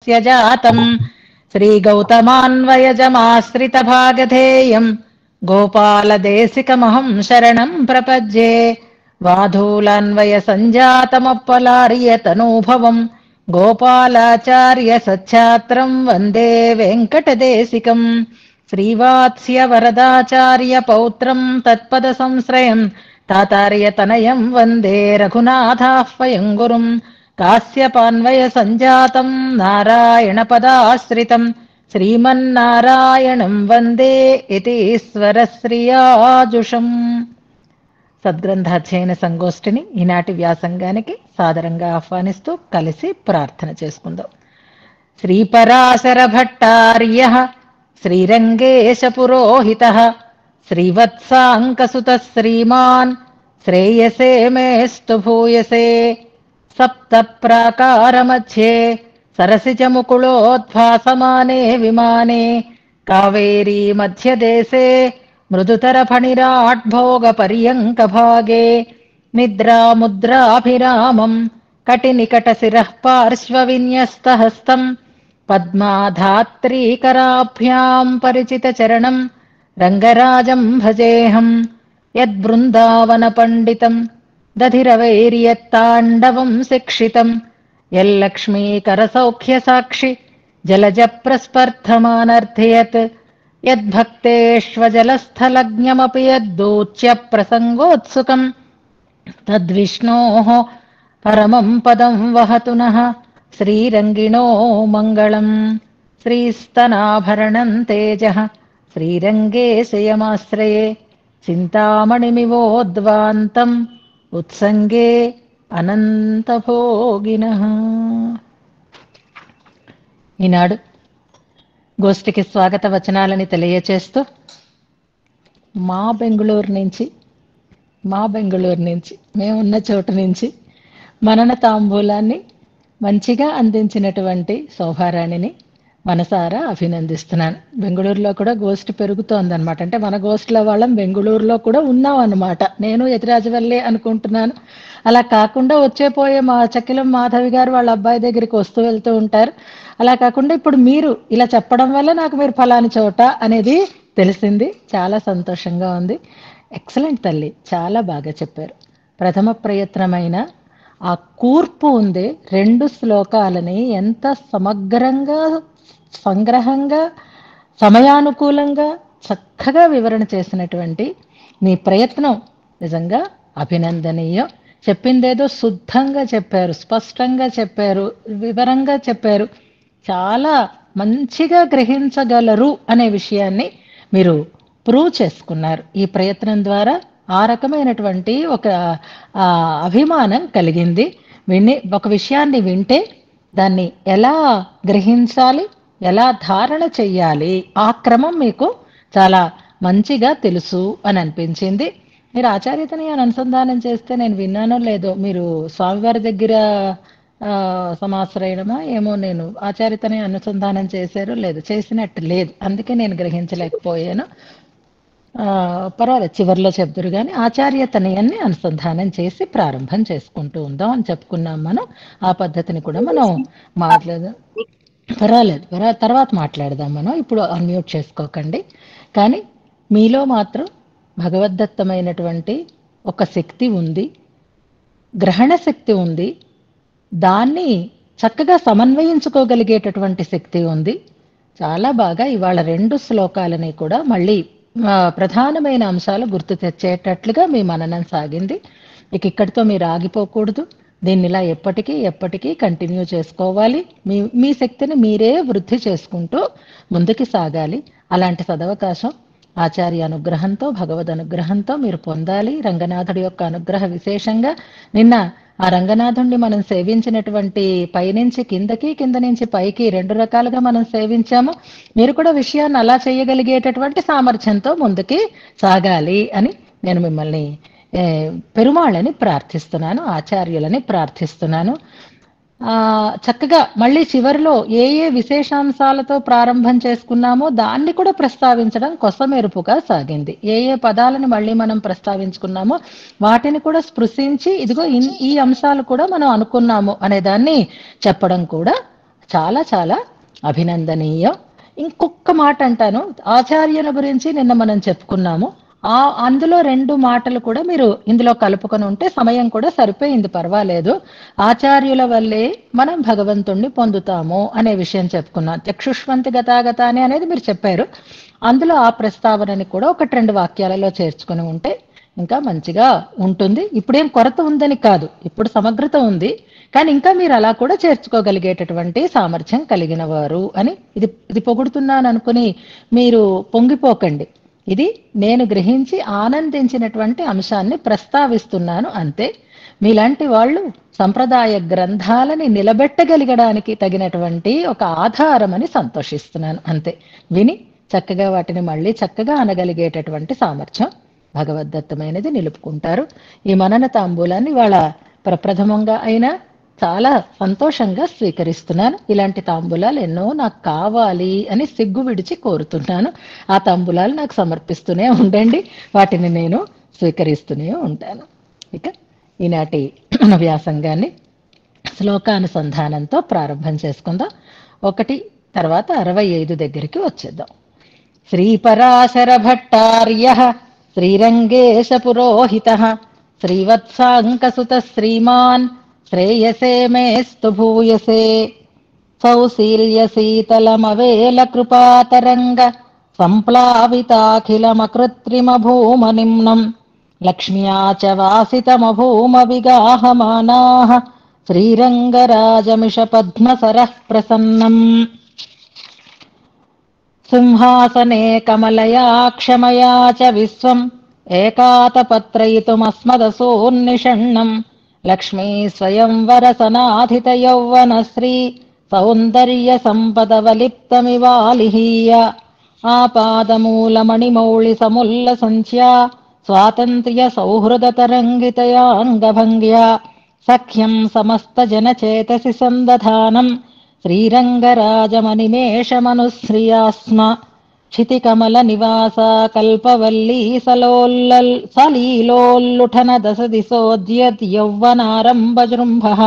తస్య జాతం శ్రీగౌతమాన్వయజమాశ్రితభాగధేయం గోపాలదేశికమహం శరణం ప్రపద్యే వాధూలాన్వయ సంజాతమప్పలార్యతనూభవం గోపాలాచార్య సచ్ఛాత్రం వందే వెంకటదేశికం శ్రీవాత్స్య వరదాచార్య పౌత్రం తత్పద సంశ్రయం తాతార్యతనయం వందే రఘునాథాహ్వయం గురుం కాశ్యపాన్వయ సంజాతం నారాయణ పదాశ్రితం శ్రీమన్నారాయణం వందే యతీశ్వరశ్రియాజుషం. సద్గ్రంథాధ్యయన సంగోష్ఠిని ఈనాటి వ్యాసంగానికి సాదరంగా ఆహ్వానిస్తూ కలిసి ప్రార్థన చేసుకుందాం. శ్రీపరాశర భట్టార్య శ్రీరంగేశ పురోహిత శ్రీవత్సాంకసుత శ్రీమాన్ శ్రేయసే మేస్తు భూయసే సప్త ప్రాకార మధ్యే సరసిజ ముకుళోద్భాసమానే విమానే కావేరీ మధ్యదేశే మృదుతర ఫణిరాట్ భోగ పర్యంక భాగే నిద్రాముద్రాభిరామం కటినికట శిరః పార్శ్వ విన్యస్త హస్తం పద్మాధాత్రీకరాభ్యాం పరిచిత చరణం రంగరాజం భజేహం యద్బృందావన పండితం దధిరవైర్యత్తాండవం శిక్షితం యల్లక్ష్మీకర సౌఖ్య సాక్షి జలజ ప్రస్పర్ధమానర్థయత్ యద్భక్తేష్వజలస్థలజ్ఞమపి యద్దూచ్య ప్రసంగోత్సుకం తద్విష్ణోః పరమం పదం వహతు నః శ్రీరంగిణో మంగళం. శ్రీస్తనాభరణం తేజః శ్రీరంగే శయమాశ్రయే చింతామణిమివోద్వాంతం ఉత్సంగే అనంతభోగినః. ఈనాడు గోష్ఠికి స్వాగత వచనాలని తెలియచేస్తూ మా బెంగుళూరు నుంచి మేమున్న చోటు నుంచి మనన తాంబూలాన్ని మంచిగా అందించినటువంటి శోభారాణిని మనసారా అభినందిస్తున్నాను. బెంగుళూరులో కూడా గోష్ఠి పెరుగుతోందనమాట. అంటే మన గోష్ఠిల వాళ్ళం బెంగుళూరులో కూడా ఉన్నాం అన్నమాట. నేను యతిరాజవల్లే అనుకుంటున్నాను. అలా కాకుండా వచ్చేపోయే మా చక్కిలం మాధవి గారు వాళ్ళ అబ్బాయి దగ్గరికి వస్తూ వెళ్తూ ఉంటారు. అలా కాకుండా ఇప్పుడు మీరు ఇలా చెప్పడం వల్ల నాకు మీరు ఫలాని చోట అనేది తెలిసింది. చాలా సంతోషంగా ఉంది. ఎక్సలెంట్ తల్లి, చాలా బాగా చెప్పారు. ప్రథమ ప్రయత్నమైన ఆ కూర్పు ఉంది 2 శ్లోకాలని ఎంత సమగ్రంగా సంగ్రహంగా సమయానుకూలంగా చక్కగా వివరణ చేసినటువంటి మీ ప్రయత్నం నిజంగా అభినందనీయం. చెప్పిందేదో శుద్ధంగా చెప్పారు, స్పష్టంగా చెప్పారు, వివరంగా చెప్పారు. చాలా మంచిగా గ్రహించగలరు అనే విషయాన్ని మీరు ప్రూవ్ చేసుకున్నారు. ఈ ప్రయత్నం ద్వారా ఆ రకమైనటువంటి ఒక అభిమానం కలిగింది. ఒక విషయాన్ని వింటే దాన్ని ఎలా గ్రహించాలి, ఎలా ధారణ చెయ్యాలి, ఆ క్రమం మీకు చాలా మంచిగా తెలుసు అని అనిపించింది. మీరు ఆచార్యతని అనుసంధానం చేస్తే నేను విన్నానో లేదో, మీరు స్వామివారి దగ్గర సమాశ్రయణమా ఏమో, నేను ఆచార్యతని అనుసంధానం చేశారో లేదు, చేసినట్టు లేదు, అందుకే నేను గ్రహించలేకపోయాను. పర్వాలేదు, చివరిలో చెప్తారు కానీ ఆచార్యతనయాన్ని అనుసంధానం చేసి ప్రారంభం చేసుకుంటూ ఉందాం అని చెప్పుకున్నాం. మనం ఆ పద్ధతిని కూడా మనం పర్వాలేదు తర్వాత మాట్లాడదాం. మనం ఇప్పుడు అన్మ్యూట్ చేసుకోకండి. కానీ మీలో మాత్రం భగవద్దత్తమైనటువంటి ఒక శక్తి ఉంది, గ్రహణ శక్తి ఉంది, దాన్ని చక్కగా సమన్వయించుకోగలిగేటటువంటి శక్తి ఉంది. చాలా బాగా ఇవాళ 2 శ్లోకాలని కూడా మళ్ళీ ప్రధానమైన అంశాలు గుర్తు తెచ్చేటట్లుగా మీ మననం సాగింది. ఇక్కడితో మీరు ఆగిపోకూడదు. దీన్ని ఇలా ఎప్పటికీ కంటిన్యూ చేసుకోవాలి. మీ శక్తిని మీరే వృద్ధి చేసుకుంటూ ముందుకు సాగాలి. అలాంటి సదవకాశం ఆచార్య అనుగ్రహంతో, భగవద్ అనుగ్రహంతో మీరు పొందాలి. రంగనాథుడి యొక్క అనుగ్రహ విశేషంగా నిన్న ఆ రంగనాథుణ్ణి మనం సేవించినటువంటి పైనుంచి కిందకి, కింద నుంచి పైకి 2 రకాలుగా మనం సేవించాము. మీరు కూడా విషయాన్ని అలా చేయగలిగేటటువంటి సామర్థ్యంతో ముందుకి సాగాలి అని నేను మిమ్మల్ని పెరుమాళ్ళని ప్రార్థిస్తున్నాను, ఆచార్యులని ప్రార్థిస్తున్నాను. చక్కగా మళ్ళీ చివరిలో ఏ విశేషాంశాలతో ప్రారంభం చేసుకున్నామో దాన్ని కూడా ప్రస్తావించడం కొసమెరుపుగా సాగింది. ఏ పదాలను మళ్ళీ మనం ప్రస్తావించుకున్నామో వాటిని కూడా స్పృశించి ఇదిగో ఈ అంశాలు కూడా మనం అనుకున్నాము అనే దాన్ని చెప్పడం కూడా చాలా చాలా అభినందనీయం. ఇంకొక్క మాట అంటాను, ఆచార్యుల గురించి నిన్న మనం చెప్పుకున్నాము. అందులో 2 మాటలు కూడా మీరు ఇందులో కలుపుకొని ఉంటే సమయం కూడా సరిపోయింది, పర్వాలేదు. ఆచార్యుల వల్లే మనం భగవంతుణ్ణి పొందుతాము అనే విషయం చెప్పుకున్నాం. చక్షుష్వంతి గతాగతాని అనేది మీరు చెప్పారు. అందులో ఆ ప్రస్తావనని కూడా 1-2 వాక్యాలలో చేర్చుకుని ఉంటే ఇంకా మంచిగా ఉంటుంది. ఇప్పుడేం కొరత ఉందని కాదు, ఇప్పుడు సమగ్రత ఉంది. కానీ ఇంకా మీరు అలా కూడా చేర్చుకోగలిగేటటువంటి సామర్థ్యం కలిగిన వారు అని ఇది పొగుడుతున్నాను అనుకుని మీరు పొంగిపోకండి. ఇది నేను గ్రహించి ఆనందించినటువంటి అంశాన్ని ప్రస్తావిస్తున్నాను అంతే. మీలాంటి వాళ్ళు సంప్రదాయ గ్రంథాలని నిలబెట్టగలిగడానికి తగినటువంటి ఒక ఆధారమని సంతోషిస్తున్నాను అంతే. విని చక్కగా వాటిని మళ్ళీ చక్కగా అనగలిగేటటువంటి సామర్థ్యం భగవద్దత్తమైనది నిలుపుకుంటారు. ఈ మనన తాంబూలాన్ని వాళ్ళ ప్రప్రథమంగా అయినా చాలా సంతోషంగా స్వీకరిస్తున్నాను. ఇలాంటి తాంబూలాలు ఎన్నో నాకు కావాలి అని సిగ్గు విడిచి కోరుతున్నాను. ఆ తాంబూలాలు నాకు సమర్పిస్తూనే ఉండండి, వాటిని నేను స్వీకరిస్తూనే ఉంటాను. ఇక ఈనాటి మన వ్యాసంగాన్ని శ్లోకానుసంధానంతో ప్రారంభం చేసుకుందాం. 1 తర్వాత 65 దగ్గరికి వచ్చేద్దాం. శ్రీపరాశర భట్టార్యః శ్రీరంగేశ పురోహితః శ్రీవత్సాంకసుత శ్రీమాన్ శ్రేయసే మేస్తు భూయసే సౌశీల్య శీతలమవేల కృపాతరంగ సంప్లావితాఖిలమకృత్రిమ భూమనిమ్నం లక్ష్మ్యా చ వాసితమభూమ విగాహమానాః శ్రీరంగరాజమిష పద్మసరః ప్రసన్నం సింహాసనే కమలయా క్షమయా చ విశ్వం ఏకాతపత్రయితుమస్మదసోన్నిషణ్ణం లక్ష్మీ స్వయంవర సనాధిత యౌవన శ్రీ సౌందర్య సంపదవలిప్తమివాలిహీయ ఆపాదమూలమణిమౌళి సముల్ల సంధ్యా స్వాతంత్ర్య సౌహృద తరంగితయాంగభంగ్యా సఖ్యం సమస్త జనచేతసి సందధానం శ్రీరంగరాజమనిమేషమనుశ్రియాస్మ క్షితికమల నివాస కల్పవల్లీ సలీలోల్లుఠన దశ దిశోద్యద్ యౌవనారంభజృంభః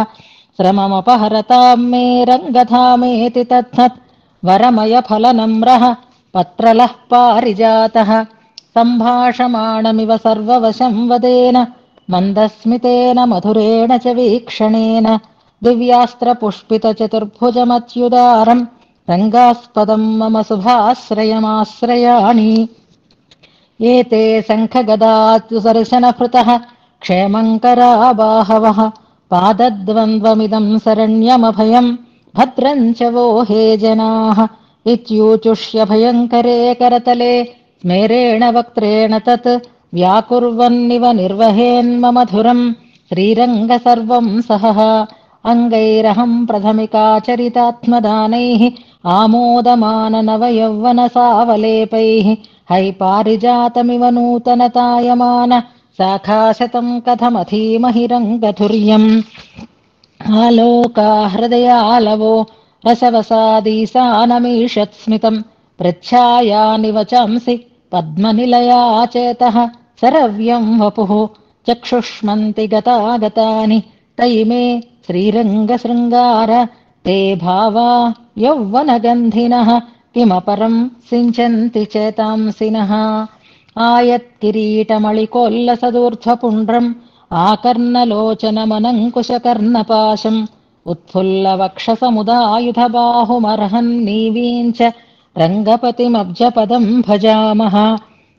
శ్రమమపహరతాం మే రంగధామేతి తత్థత్ వరమయ ఫలనమ్రః పత్రలః పారిజాతః సంభాషమాణమివ సర్వవశం వదేన మందస్మితేన మధురేణ చ వీక్షణేన దివ్యాస్త్రపుష్పిత చతుర్భుజమత్యుదారం రంగాస్పదం మమ శుభాశ్రయమాశ్రయాణి ఏతే శంఖగదాత్యుసర్శనభృతః క్షేమంకరా బాహవః పాదద్వంద్వమిదం శరణ్యమభయం భద్రం చ వో హే జనాః ఇత్యూచుష్య భయంకరే కరతలే స్మేరేణ వక్త్రేణ తత్ వ్యాకుర్వన్నివ నిర్వహేన్మమధురం శ్రీరంగ సర్వం సహః అంగైరహం ప్రథమికాచరితాత్మదానైః ఆమోదమాన నవయౌవన సావలేపైః హైపారిజాతమివ నూతనతాయమాన శాఖాశతం కథమధీమహి రంగధుర్యం ఆలోకా హృదయాలవో రసవసాదీశానమీషత్స్మితం ప్రచ్ఛాయానివ చాంసి పద్మనిలయా చేతః సరవ్యం వపుః చక్షుష్మంతి గతాగతాని తైమే శ్రీరంగశృంగార తే భావా యౌవనగంధినః కిమపరం సించంతి చేతాంసినః ఆయత్కిరీటమళికోల్లసదూర్ధ్వపుండ్రం ఆకర్ణలోచనమనంకుశకర్ణపాశం ఉత్ఫుల్లవక్షసముదాయుధబాహుమర్హన్నీవీంచ రంగపతిమబ్జపదం భజామః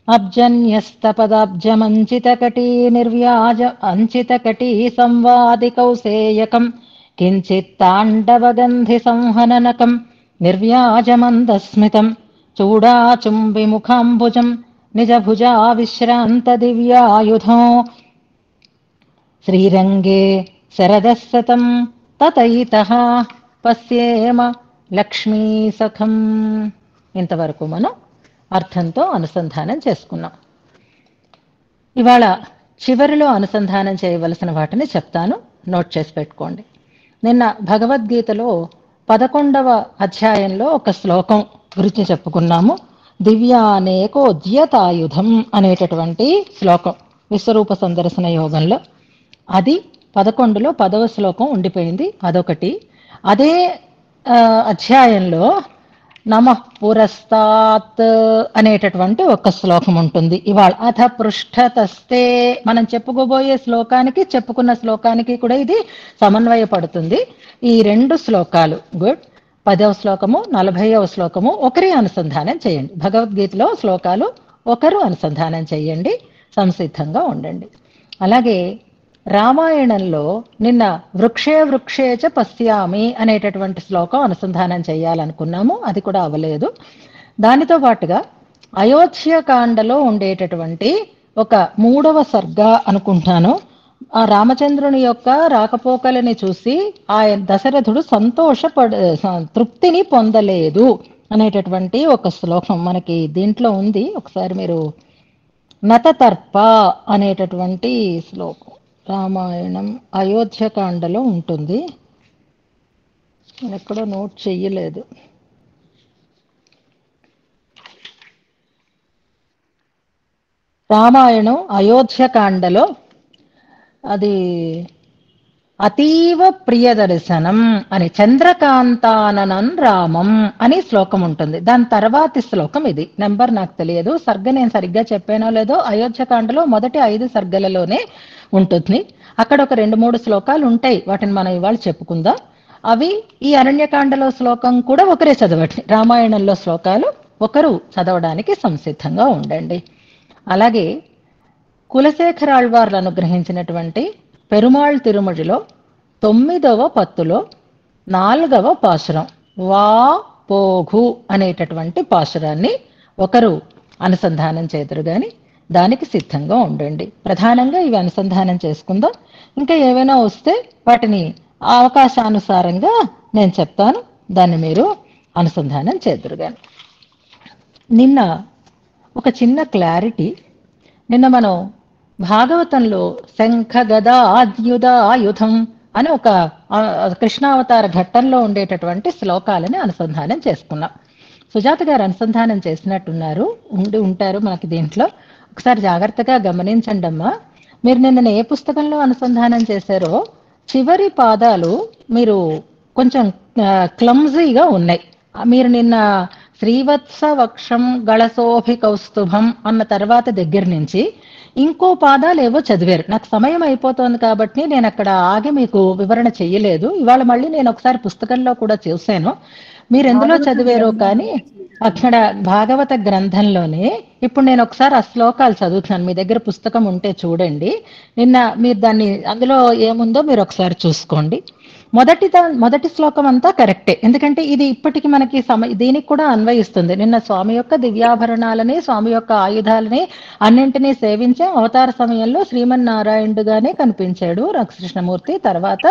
అబ్జన్యస్తపదాబ్జమంచితకటీ నిర్వ్యాజ అంచితకటీ సంవాది కౌసేయకం కించిత్తాండవగంధి సంహననకం నిర్వ్యాజమందస్మితం చూడాచుంబిముఖాంబుజం నిజభుజా విశ్రాంత దివ్యాయుధం శ్రీరంగే శరదశతం తతయితః పశ్యేమ లక్ష్మీసఖం. ఇంతవరకు మనం అర్థంతో అనుసంధానం చేసుకున్నాం. ఇవాళ చివరిలో అనుసంధానం చేయవలసిన వాటిని చెప్తాను, నోట్ చేసి పెట్టుకోండి. నిన్న భగవద్గీతలో 11వ అధ్యాయంలో ఒక శ్లోకం గురించి చెప్పుకున్నాము. దివ్యానేకోద్యతాయుధం అనేటటువంటి శ్లోకం విశ్వరూప సందర్శన యోగంలో. అది 11లో 10వ శ్లోకం ఉండిపోయింది, అదొకటి. అదే అధ్యాయంలో నమః పురస్తాత్ అనేటటువంటి ఒక శ్లోకం ఉంటుంది. ఇవాళ అథ పృష్ఠతస్తే మనం చెప్పుకోబోయే శ్లోకానికి చెప్పుకున్న శ్లోకానికి కూడా ఇది సమన్వయపడుతుంది. ఈ రెండు శ్లోకాలు గుడ్ 10వ శ్లోకము 40వ శ్లోకము ఒకరి అనుసంధానం చేయండి. భగవద్గీతలో శ్లోకాలు ఒకరు అనుసంధానం చేయండి, సంసిద్ధంగా ఉండండి. అలాగే రామాయణంలో నిన్న వృక్షే వృక్షే చ పశ్యామి అనేటటువంటి శ్లోకం అనుసంధానం చేయాలనుకున్నాము, అది కూడా అవ్వలేదు. దానితో పాటుగా అయోధ్యకాండలో ఉండేటటువంటి ఒక 3వ సర్గ అనుకుంటాను. ఆ రామచంద్రుని యొక్క రాకపోకలని చూసి ఆయన దశరథుడు తృప్తిని పొందలేదు అనేటటువంటి ఒక శ్లోకం మనకి దీంట్లో ఉంది. ఒకసారి మీరు నతతర్ప అనేటటువంటి శ్లోకం రామాయణం అయోధ్యకాండలో ఉంటుంది. నేను ఎక్కడో నోట్ చెయ్యలేదు. రామాయణం అయోధ్యకాండలో అది అతీవ ప్రియదర్శనం అని చంద్రకాంతాననం రామం అని శ్లోకం ఉంటుంది. దాని తర్వాతి శ్లోకం ఇది. నెంబర్ నాకు తెలియదు, సర్గ నేను సరిగ్గా చెప్పానో లేదో. అయోధ్యకాండలో మొదటి 5 సర్గలలోనే ఉంటుంది. అక్కడ ఒక 2-3 శ్లోకాలు ఉంటాయి, వాటిని మనం ఇవాళ చెప్పుకుందాం. అవి ఈ అరణ్యకాండలో శ్లోకం కూడా ఒకరే చదవండి. రామాయణంలో శ్లోకాలు ఒకరు చదవడానికి సంసిద్ధంగా ఉండండి. అలాగే కులశేఖరాళ్వార్లు అనుగ్రహించినటువంటి పెరుమాళ్ తిరుమడిలో 9వ పత్తులో 4వ పాశురం వా పోఘు అనేటటువంటి పాశురాన్ని ఒకరు అనుసంధానం చేదురు గాని దానికి సిద్ధంగా ఉండండి. ప్రధానంగా ఇవి అనుసంధానం చేసుకుందాం. ఇంకా ఏవైనా వస్తే వాటిని అవకాశానుసారంగా నేను చెప్తాను, దాన్ని మీరు అనుసంధానం చేదురు గాని. నిన్న ఒక చిన్న క్లారిటీ, నిన్న మనం భాగవతంలో శంఖ గదా ఆద్యుధాయుధం అని ఒక కృష్ణావతార ఘట్టంలో ఉండేటటువంటి శ్లోకాలని అనుసంధానం చేసుకున్నాం. సుజాత గారు అనుసంధానం చేసినట్టున్నారు, ఉంటారు మనకి దీంట్లో. ఒకసారి జాగ్రత్తగా గమనించండి అమ్మా. మీరు నిన్న ఏ పుస్తకంలో అనుసంధానం చేశారో చివరి పాదాలు మీరు కొంచెం క్లమ్జీగా ఉన్నాయి. మీరు నిన్న శ్రీవత్స వక్షం గళసోభి కౌస్తుభం అన్న తర్వాత దగ్గర నుంచి ఇంకో పాదాలు ఏవో చదివారు. నాకు సమయం అయిపోతుంది కాబట్టి నేను అక్కడ ఆగి మీకు వివరణ చెయ్యలేదు. ఇవాళ మళ్ళీ నేను ఒకసారి పుస్తకంలో కూడా చూశాను, మీరు ఎందులో చదివారో కానీ అక్కడ భాగవత గ్రంథంలోనే. ఇప్పుడు నేను ఒకసారి ఆ శ్లోకాలు చదువుతున్నాను, మీ దగ్గర పుస్తకం ఉంటే చూడండి. నిన్న మీరు దాన్ని అందులో ఏముందో మీరు ఒకసారి చూసుకోండి. మొదటి శ్లోకం అంతా కరెక్టే, ఎందుకంటే ఇది ఇప్పటికి మనకి దీనికి కూడా అన్వయిస్తుంది. నిన్న స్వామి యొక్క దివ్యాభరణాలని, స్వామి యొక్క ఆయుధాలని అన్నింటినీ సేవించే అవతార సమయంలో శ్రీమన్నారాయణుడుగానే కనిపించాడు కృష్ణమూర్తి, తర్వాత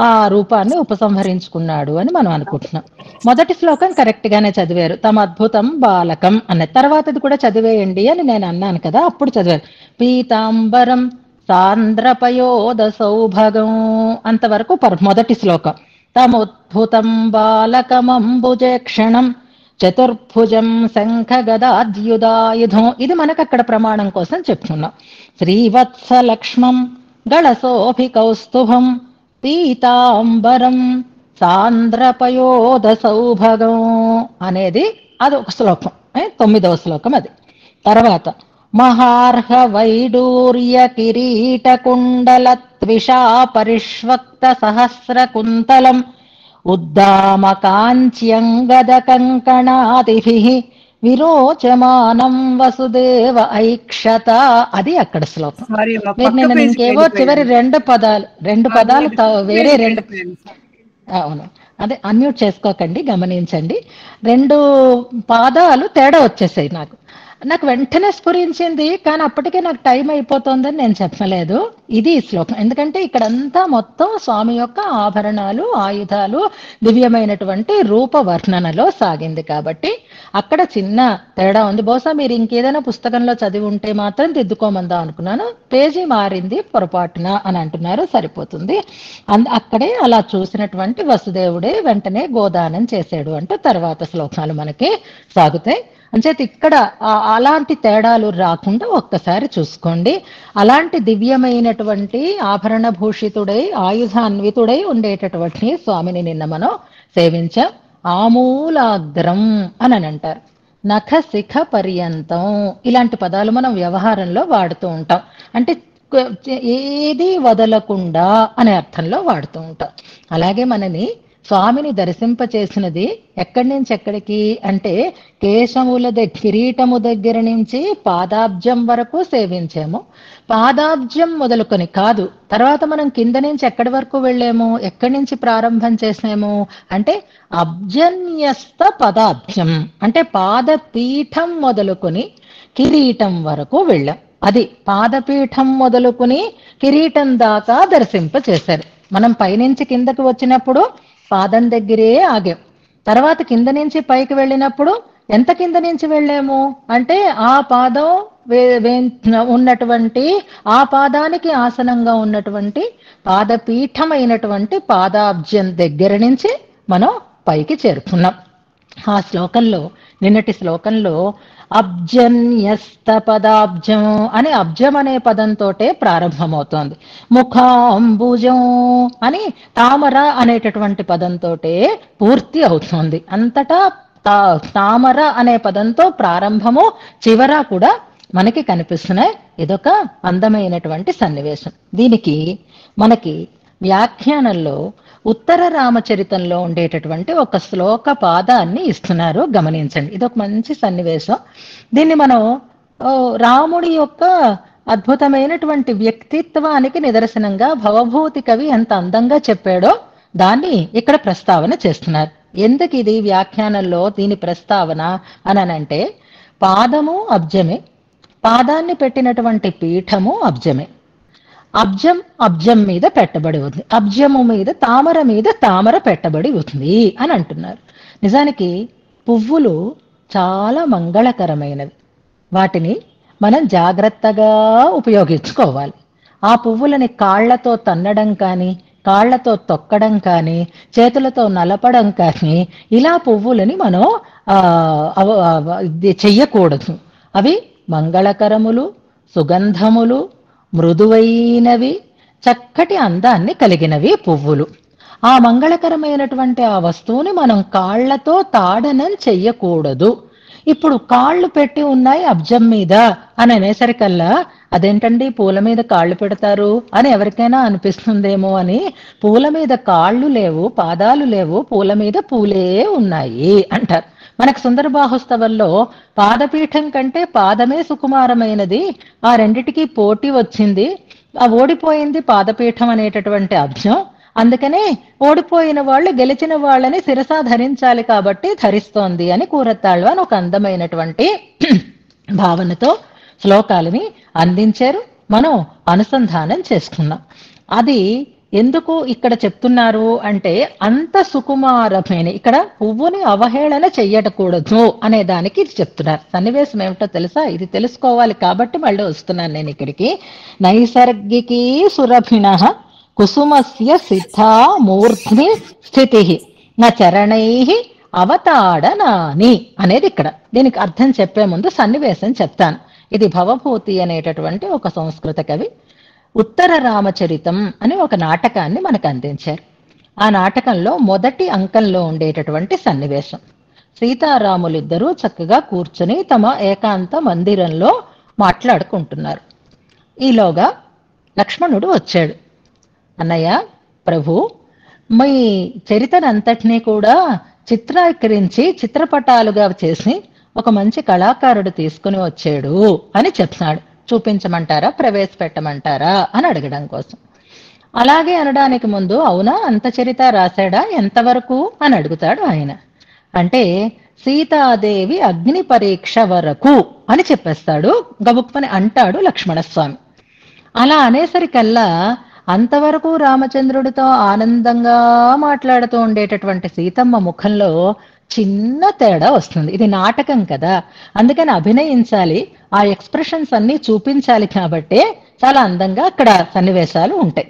ఆ రూపాన్ని ఉపసంహరించుకున్నాడు అని మనం అనుకుంటున్నాం. మొదటి శ్లోకం కరెక్ట్ గానే చదివారు, తమ అద్భుతం బాలకం అన్నది. తర్వాతది కూడా చదివేయండి అని నేను అన్నాను కదా, అప్పుడు చదివారు. పీతాంబరం సాంద్రపయోద సౌభగం అంతవరకు మొదటి శ్లోకం. తమోద్భుతం బాలకమంబుజేక్షణం చతుర్భుజం శంఖ గదాద్యుధాయుధం. ఇది మనకు అక్కడ ప్రమాణం కోసం చెప్తున్నాం. శ్రీవత్స లక్ష్మం గళసోభి కౌస్తుభం పీతాంబరం సాంద్రపయోద సౌభగం అనేది అదొక శ్లోకం, 9వ శ్లోకం అది. తర్వాత మహార్హ వైడూర్య కిరీట కుండల త్విషా పరిష్వక్త సహస్ర కుంతలం ఉద్దామ కాంచ్యంగద కంకణాదిభిః విరోచమానం వసుదేవ ఐక్షత. అది అక్కడ శ్లోకం. మీరు నేను ఇంకేవో చివరి రెండు పదాలు వేరే రెండు. అవును, అదే అన్మ్యూట్ చేసుకోకండి, గమనించండి. 2 పాదాలు తేడా వచ్చేసాయి. నాకు వెంటనే స్ఫురించింది, కానీ అప్పటికే నాకు టైం అయిపోతుందని నేను చెప్పలేదు. ఇది శ్లోకం, ఎందుకంటే ఇక్కడంతా మొత్తం స్వామి యొక్క ఆభరణాలు, ఆయుధాలు, దివ్యమైనటువంటి రూప వర్ణనలో సాగింది కాబట్టి అక్కడ చిన్న తేడా ఉంది. బహుశా మీరు ఇంకేదైనా పుస్తకంలో చదివి ఉంటే మాత్రం దిద్దుకోమందాం అనుకున్నాను. పేజీ మారింది పొరపాటున అని అంటున్నారు, సరిపోతుంది. అక్కడే అలా చూసినటువంటి వసుదేవుడే వెంటనే గోదానం చేశాడు అంటూ తర్వాత శ్లోకాలు మనకి సాగుతాయి. అంచేత ఇక్కడ అలాంటి తేడాలు రాకుండా ఒక్కసారి చూసుకోండి. అలాంటి దివ్యమైనటువంటి ఆభరణ భూషితుడై ఆయుధాన్వితుడై ఉండేటటువంటి స్వామిని నిన్న మనం సేవించాం. ఆమూలాగ్రం అని అంటారు. నఖ శిఖ పర్యంతం ఇలాంటి పదాలు మనం వ్యవహారంలో వాడుతూ ఉంటాం. అంటే ఏది వదలకుండా అనే అర్థంలో వాడుతూ ఉంటాం. అలాగే మనని స్వామిని దర్శింపచేసినది ఎక్కడి నుంచి ఎక్కడికి అంటే కేశముల కిరీటము దగ్గర నుంచి పాదాబ్జం వరకు సేవించాము. పాదాబ్జం మొదలుకొని కాదు, తర్వాత మనం కింద నుంచి ఎక్కడి వరకు వెళ్ళాము, ఎక్కడి నుంచి ప్రారంభం చేసాము అంటే అబ్జన్యస్త పదాబ్జం అంటే పాదపీఠం మొదలుకొని కిరీటం వరకు వెళ్ళాం. అది పాదపీఠం మొదలుకొని కిరీటం దాకా దర్శింప చేశారు. మనం పైనుంచి కిందకు వచ్చినప్పుడు పాదం దగ్గరే ఆగాం. తర్వాత కింద నుంచి పైకి వెళ్ళినప్పుడు ఎంత కింద నుంచి వెళ్ళాము అంటే ఆ పాదం ఉన్నటువంటి ఆ పాదానికి ఆసనంగా ఉన్నటువంటి పాదపీఠమైనటువంటి పాదాబ్జం దగ్గర నుంచి మనం పైకి చేరుకున్నాం. ఆ శ్లోకంలో నిన్నటి శ్లోకంలో అబ్జన్యస్త పదాబ్జం అని అబ్జం అనే పదంతోటే ప్రారంభమవుతోంది. ముఖాంబుజం అని తామర అనేటటువంటి పదంతోటే పూర్తి అవుతోంది. అంతటా తామర అనే పదంతో ప్రారంభము చివర కూడా మనకి కనిపిస్తున్నాయి. ఇదొక అందమైనటువంటి సన్నివేశం. దీనికి మనకి వ్యాఖ్యానంలో ఉత్తర రామచరితంలో ఉండేటటువంటి ఒక శ్లోక పాదాన్ని ఇస్తున్నారు, గమనించండి. ఇదొక మంచి సన్నివేశం. దీన్ని మనం రాముడి యొక్క అద్భుతమైనటువంటి వ్యక్తిత్వానికి నిదర్శనంగా భవభూతి కవి ఎంత అందంగా చెప్పాడో దాన్ని ఇక్కడ ప్రస్తావన చేస్తున్నారు. ఎందుకు ఇది వ్యాఖ్యానంలో దీని ప్రస్తావన అనంటే పాదము అబ్జమే, పాదాన్ని పెట్టినటువంటి పీఠము అబ్జమే. అబ్జం అబ్జం మీద పెట్టబడి ఉంది, అబ్జము మీద తామర పెట్టబడి ఉంది అని అంటున్నారు. నిజానికి పువ్వులు చాలా మంగళకరమైనవి. వాటిని మనం జాగ్రత్తగా ఉపయోగించుకోవాలి. ఆ పువ్వులని కాళ్లతో తన్నడం కానీ, కాళ్లతో తొక్కడం కానీ, చేతులతో నలపడం కానీ ఇలా పువ్వులని మనం చెయ్యకూడదు. అవి మంగళకరములు, సుగంధములు, మృదువైనవి, చక్కటి అందాన్ని కలిగినవి పువ్వులు. ఆ మంగళకరమైనటువంటి ఆ వస్తువుని మనం కాళ్లతో తాడనం చెయ్యకూడదు. ఇప్పుడు కాళ్ళు పెట్టి ఉన్నాయి అబ్జం మీద అని అనేసరికల్లా అదేంటండి పూల మీద కాళ్ళు పెడతారు అని ఎవరికైనా అనిపిస్తుందేమో అని, పూల మీద కాళ్ళు లేవు, పాదాలు లేవు, పూల మీద పూలే ఉన్నాయి అంటారు. మనకు సుందర బాహుస్తవంలో పాదపీఠం కంటే పాదమే సుకుమారమైనది, ఆ రెండిటికి పోటీ వచ్చింది, ఆ ఓడిపోయింది పాదపీఠం అనేటటువంటి అబ్జం. అందుకనే ఓడిపోయిన వాళ్ళు గెలిచిన వాళ్ళని శిరసా ధరించాలి కాబట్టి ధరిస్తోంది అని కూరత్తాళ్ళు అని ఒక అందమైనటువంటి భావనతో శ్లోకాలని అందించారు. మనం అనుసంధానం చేసుకున్నాం. అది ఎందుకు ఇక్కడ చెప్తున్నారు అంటే అంత సుకుమారమైన ఇక్కడ పువ్వుని అవహేళన చెయ్యకూడదు అనే దానికి ఇది చెప్తున్నారు. సన్నివేశం ఏమిటో తెలుసా? ఇది తెలుసుకోవాలి కాబట్టి మళ్ళీ వస్తున్నాను నేను ఇక్కడికి. నైసర్గికీ సురభిణ కుసుమస్య సిద్ధా మూర్ధ్ని స్థితి నా చరణై అవతాడనాని అనేది ఇక్కడ. దీనికి అర్థం చెప్పే ముందు సన్నివేశం చెప్తాను. ఇది భవభూతి అనేటటువంటి ఒక సంస్కృత కవి ఉత్తర రామచరితం అని ఒక నాటకాన్ని మనకు అందించారు. ఆ నాటకంలో మొదటి అంకంలో ఉండేటటువంటి సన్నివేశం, సీతారాములిద్దరూ చక్కగా కూర్చుని తమ ఏకాంత మందిరంలో మాట్లాడుకుంటున్నారు. ఈలోగా లక్ష్మణుడు వచ్చాడు. అన్నయ్య, ప్రభు, మీ చరితనంతటినీ కూడా చిత్రీకరించి చిత్రపటాలుగా చేసి ఒక మంచి కళాకారుడు తీసుకుని వచ్చాడు అని చెప్తున్నాడు. చూపించమంటారా, ప్రవేశపెట్టమంటారా అని అడగడం కోసం. అలాగే అనడానికి ముందు అవునా అంత చరిత రాశాడా, ఎంతవరకు అని అడుగుతాడు ఆయన. అంటే సీతాదేవి అగ్ని పరీక్ష వరకు అని చెప్పేస్తాడు, గబుప్పని అంటాడు లక్ష్మణస్వామి. అలా అనేసరికల్లా అంతవరకు రామచంద్రుడితో ఆనందంగా మాట్లాడుతూ ఉండేటటువంటి సీతమ్మ ముఖంలో చిన్న తేడా వస్తుంది. ఇది నాటకం కదా, అందుకని అభినయించాలి, ఆ ఎక్స్ప్రెషన్స్ అన్ని చూపించాలి కాబట్టి చాలా అందంగా అక్కడ సన్నివేశాలు ఉంటాయి.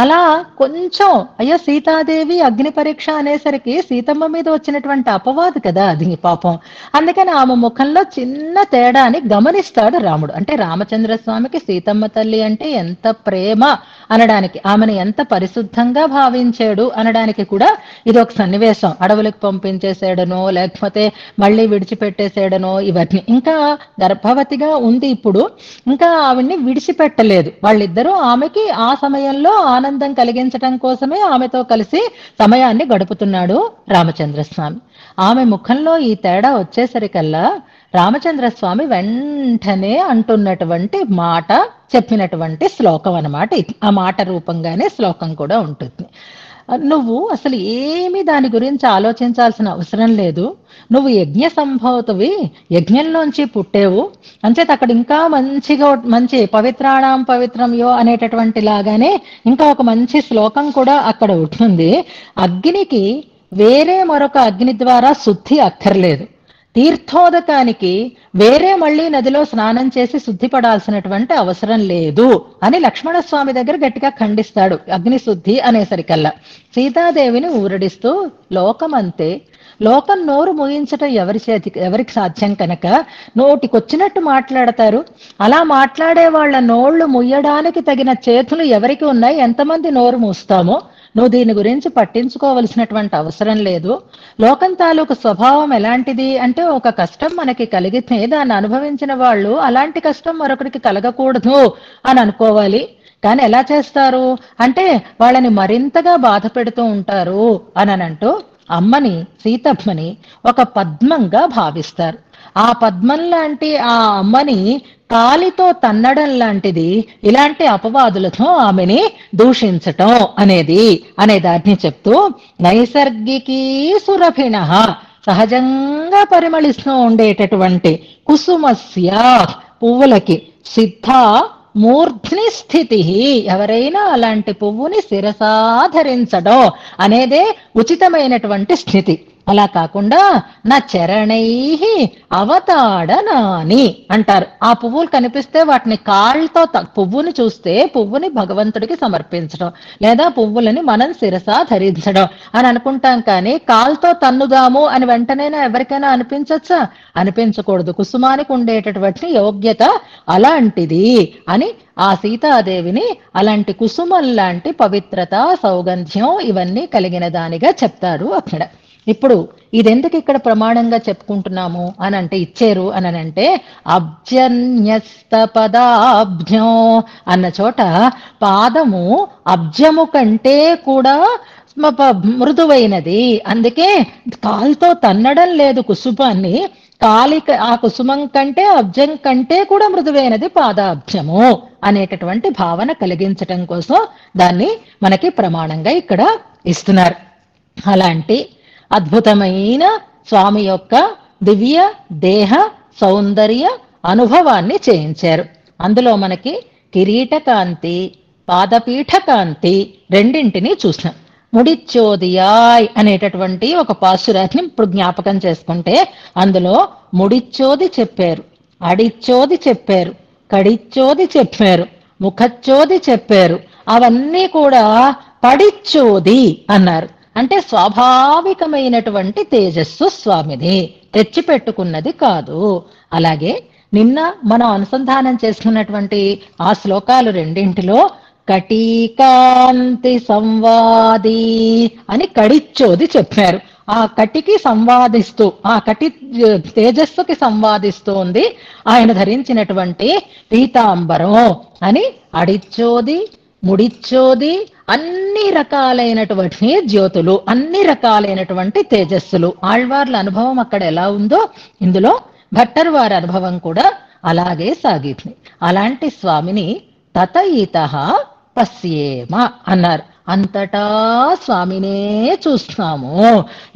అలా కొంచెం అయ్యో సీతాదేవి అగ్ని పరీక్ష అనేసరికి సీతమ్మ మీద వచ్చినటువంటి అపవాదు కదా అది పాపం. అందుకని ఆమె ముఖంలో చిన్న తేడాని గమనిస్తాడు రాముడు. అంటే రామచంద్రస్వామికి సీతమ్మ తల్లి అంటే ఎంత ప్రేమ అనడానికి, ఆమెను ఎంత పరిశుద్ధంగా భావించాడు అనడానికి కూడా ఇది ఒక సన్నివేశం. అడవులకు పంపించేసాడనో లేకపోతే మళ్ళీ విడిచిపెట్టేసాడనో ఇవన్నీ. ఇంకా గర్భవతిగా ఉంది ఇప్పుడు, ఇంకా ఆవిడ్ని విడిచిపెట్టలేదు. వాళ్ళిద్దరూ ఆమెకి ఆ సమయంలో ఆనందం కలిగించటం కోసమే ఆమెతో కలిసి సమయాన్ని గడుపుతున్నాడు రామచంద్రస్వామి. ఆమె ముఖంలో ఈ తేడా వచ్చేసరికల్లా రామచంద్రస్వామి వెంటనే అంటున్నటువంటి మాట, చెప్పినటువంటి శ్లోకం అన్నమాట ఇది. ఆ మాట రూపంగానే శ్లోకం కూడా ఉంటుంది. నువ్వు అసలు ఏమి దాని గురించి ఆలోచించాల్సిన అవసరం లేదు. నువ్వు యజ్ఞ సంభవతవి, యజ్ఞంలోంచి పుట్టేవు. అంచేత అక్కడ ఇంకా మంచి పవిత్రాణం పవిత్రం యో అనేటటువంటి లాగానే ఇంకా ఒక మంచి శ్లోకం కూడా అక్కడ ఉంటుంది. అగ్నికి వేరే మరొక అగ్ని ద్వారా శుద్ధి అక్కర్లేదు. తీర్థోదకానికి వేరే మళ్ళీ నదిలో స్నానం చేసి శుద్ధి పడాల్సినటువంటి అవసరం లేదు అని లక్ష్మణస్వామి దగ్గర గట్టిగా ఖండిస్తాడు అగ్ని శుద్ధి అనేసరికల్లా. సీతాదేవిని ఊరడిస్తూ లోకమంతే, లోకం నోరు ముగించటం ఎవరికి సాధ్యం కనుక నోటికొచ్చినట్టు మాట్లాడతారు. అలా మాట్లాడే వాళ్ళ నోళ్లు ముయ్యడానికి తగిన చేతులు ఎవరికి ఉన్నాయి, ఎంతమంది నోరు మూస్తామో నువ్వు దీని గురించి పట్టించుకోవలసినటువంటి అవసరం లేదు. లోకం తాలూకు స్వభావం ఎలాంటిది అంటే, ఒక కష్టం మనకి కలిగితే దాన్ని అనుభవించిన వాళ్ళు అలాంటి కష్టం మరొకరికి కలగకూడదు అని అనుకోవాలి. కానీ ఎలా చేస్తారు అంటే వాళ్ళని మరింతగా బాధ పెడుతూ ఉంటారు అని అంటూ అమ్మని, సీతమ్మని ఒక పద్మంగా భావిస్తారు. ఆ పద్మం లాంటి ఆ అమ్మని కాలితో తన్నడం లాంటిది ఇలాంటి అపవాదులతో ఆమెని దూషించటం అనే దాన్ని చెప్తూ, నైసర్గికీ సురభిణ, సహజంగా పరిమళిస్తూ ఉండేటటువంటి కుసుమస్య, పువ్వులకి, సిద్ధ మూర్ధ్ని స్థితి, ఎవరైనా అలాంటి పువ్వుని శిరసాధరించడం అనేదే ఉచితమైనటువంటి స్థితి. అలా కాకుండా నా చరణై అవతాడనాని అంటారు. ఆ పువ్వులు కనిపిస్తే వాటిని కాళ్ళతో పువ్వుని చూస్తే పువ్వుని భగవంతుడికి సమర్పించడం, లేదా పువ్వులని మనం శిరసా ధరించడం అని అనుకుంటాం. కానీ కాల్తో తన్నుదాము అని వెంటనేనా ఎవరికైనా అనిపించచ్చా? అనిపించకూడదు. కుసుమానికి ఉండేటటువంటి యోగ్యత అలాంటిది అని ఆ సీతాదేవిని అలాంటి కుసుమం లాంటి పవిత్రత, సౌగంధ్యం ఇవన్నీ కలిగిన దానిగా చెప్తారు అక్కడ. ఇప్పుడు ఇదెందుకు ఇక్కడ ప్రమాణంగా చెప్పుకుంటున్నాము అని అంటే, ఇచ్చారు అని అంటే, అబ్జన్యస్త పదాబ్జం అన్న చోట పాదము అబ్జము కంటే కూడా మృదువైనది. అందుకే కాలుతో తన్నడం లేదు కుసుమాన్ని, ఆ కుసుమం కంటే అబ్జం కంటే కూడా మృదువైనది పాదాబ్జము అనేటటువంటి భావన కలిగించటం కోసం దాన్ని మనకి ప్రమాణంగా ఇక్కడ ఇస్తున్నారు. అలాంటి అద్భుతమైన స్వామి యొక్క దివ్య దేహ సౌందర్య అనుభవాన్ని చేయించారు. అందులో మనకి కిరీట కాంతి, పాదపీఠ కాంతి రెండింటినీ చూసాం. ముడిచ్చోదియాయ్ అనేటటువంటి ఒక పాశురాన్ని ఇప్పుడు జ్ఞాపకం చేసుకుంటే, అందులో ముడిచ్చోది చెప్పారు, అడిచ్చోది చెప్పారు, కడిచ్చోది చెప్పారు, ముఖచ్చోది చెప్పారు. అవన్నీ కూడా పడిచ్చోది అన్నారు. అంటే స్వాభావికమైనటువంటి తేజస్సు స్వామిది, తెచ్చిపెట్టుకున్నది కాదు. అలాగే నిన్న మనం అనుసంధానం చేసుకున్నటువంటి ఆ శ్లోకాలు రెండింటిలో కటీకాంతి సంవాది అని కడిచ్చోది చెప్పారు. ఆ కటికి సంవాదిస్తూ, ఆ కటి తేజస్సుకి సంవాదిస్తూ ఉంది ఆయన ధరించినటువంటి పీతాంబరం అని అడిచ్చోది, ముడిచ్చోది, అన్ని రకాలైనటువంటి జ్యోతులు, అన్ని రకాలైనటువంటి తేజస్సులు. ఆళ్వార్ల అనుభవం అక్కడ ఎలా ఉందో ఇందులో భట్టర్ వారి అనుభవం కూడా అలాగే సాగింది. అలాంటి స్వామిని తతయితః పశ్యేమ అన్నారు. అంతటా స్వామినే చూస్తాము,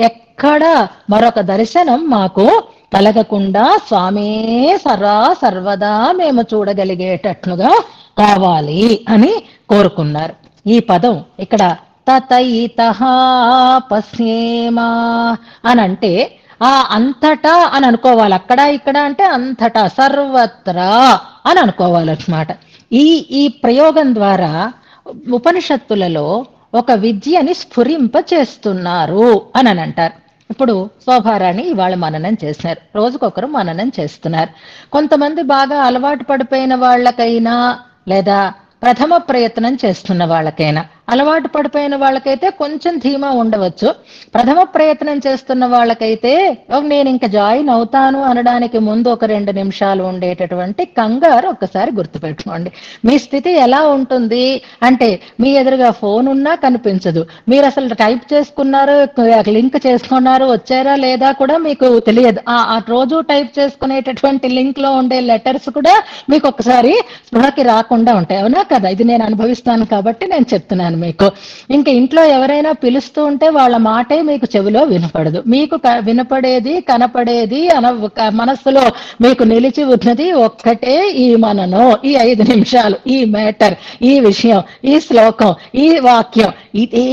ఎక్కడ మరొక దర్శనం మాకు కలగకుండా స్వామే సర్వదా మేము చూడగలిగేటట్లుగా కావాలి అని కోరుకున్నారు. ఈ పదం ఇక్కడ తతయితః పశ్యేమ అని అంటే ఆ అంతటా అని అనుకోవాలి. అక్కడ ఇక్కడ అంటే అంతటా, సర్వత్రా అని అనుకోవాలన్నమాట. ఈ ప్రయోగం ద్వారా ఉపనిషత్తులలో ఒక విద్యని స్ఫురింప చేస్తున్నారు అని అంటారు. ఇప్పుడు శోభారాణి ఇవాళ మననం చేస్తున్నారు, రోజుకొకరు మననం చేస్తున్నారు. కొంతమంది బాగా అలవాటు పడిపోయిన వాళ్ళకైనా లేదా ప్రథమ ప్రయత్నం చేస్తున్న వాళ్ళకైనా, అలవాటు పడిపోయిన వాళ్ళకైతే కొంచెం ధీమా ఉండవచ్చు. ప్రథమ ప్రయత్నం చేస్తున్న వాళ్ళకైతే నేను ఇంకా జాయిన్ అవుతాను అనడానికి ముందు ఒక 2 నిమిషాలు ఉండేటటువంటి కంగారు ఒక్కసారి గుర్తుపెట్టుకోండి. మీ స్థితి ఎలా ఉంటుంది అంటే, మీ ఎదురుగా ఫోన్ ఉన్నా కనిపించదు, మీరు అసలు టైప్ చేసుకున్నారు, లింక్ చేసుకున్నారు, వచ్చారా లేదా కూడా మీకు తెలియదు. ఆ రోజు టైప్ చేసుకునేటటువంటి లింక్ లో ఉండే లెటర్స్ కూడా మీకు ఒకసారి స్పృహకి రాకుండా ఉంటాయి. అవునా కదా? ఇది నేను అనుభవిస్తాను కాబట్టి నేను చెప్తున్నాను మీకు. ఇంకా ఇంట్లో ఎవరైనా పిలుస్తూ ఉంటే వాళ్ళ మాటే మీకు చెవిలో వినపడదు. మీకు వినపడేది కనపడేది మనస్సులో మీకు నిలిచి ఉన్నది ఒక్కటే ఈ మననం, ఈ 5 నిమిషాలు, ఈ మ్యాటర్, ఈ విషయం, ఈ శ్లోకం, ఈ వాక్యం, ఇదే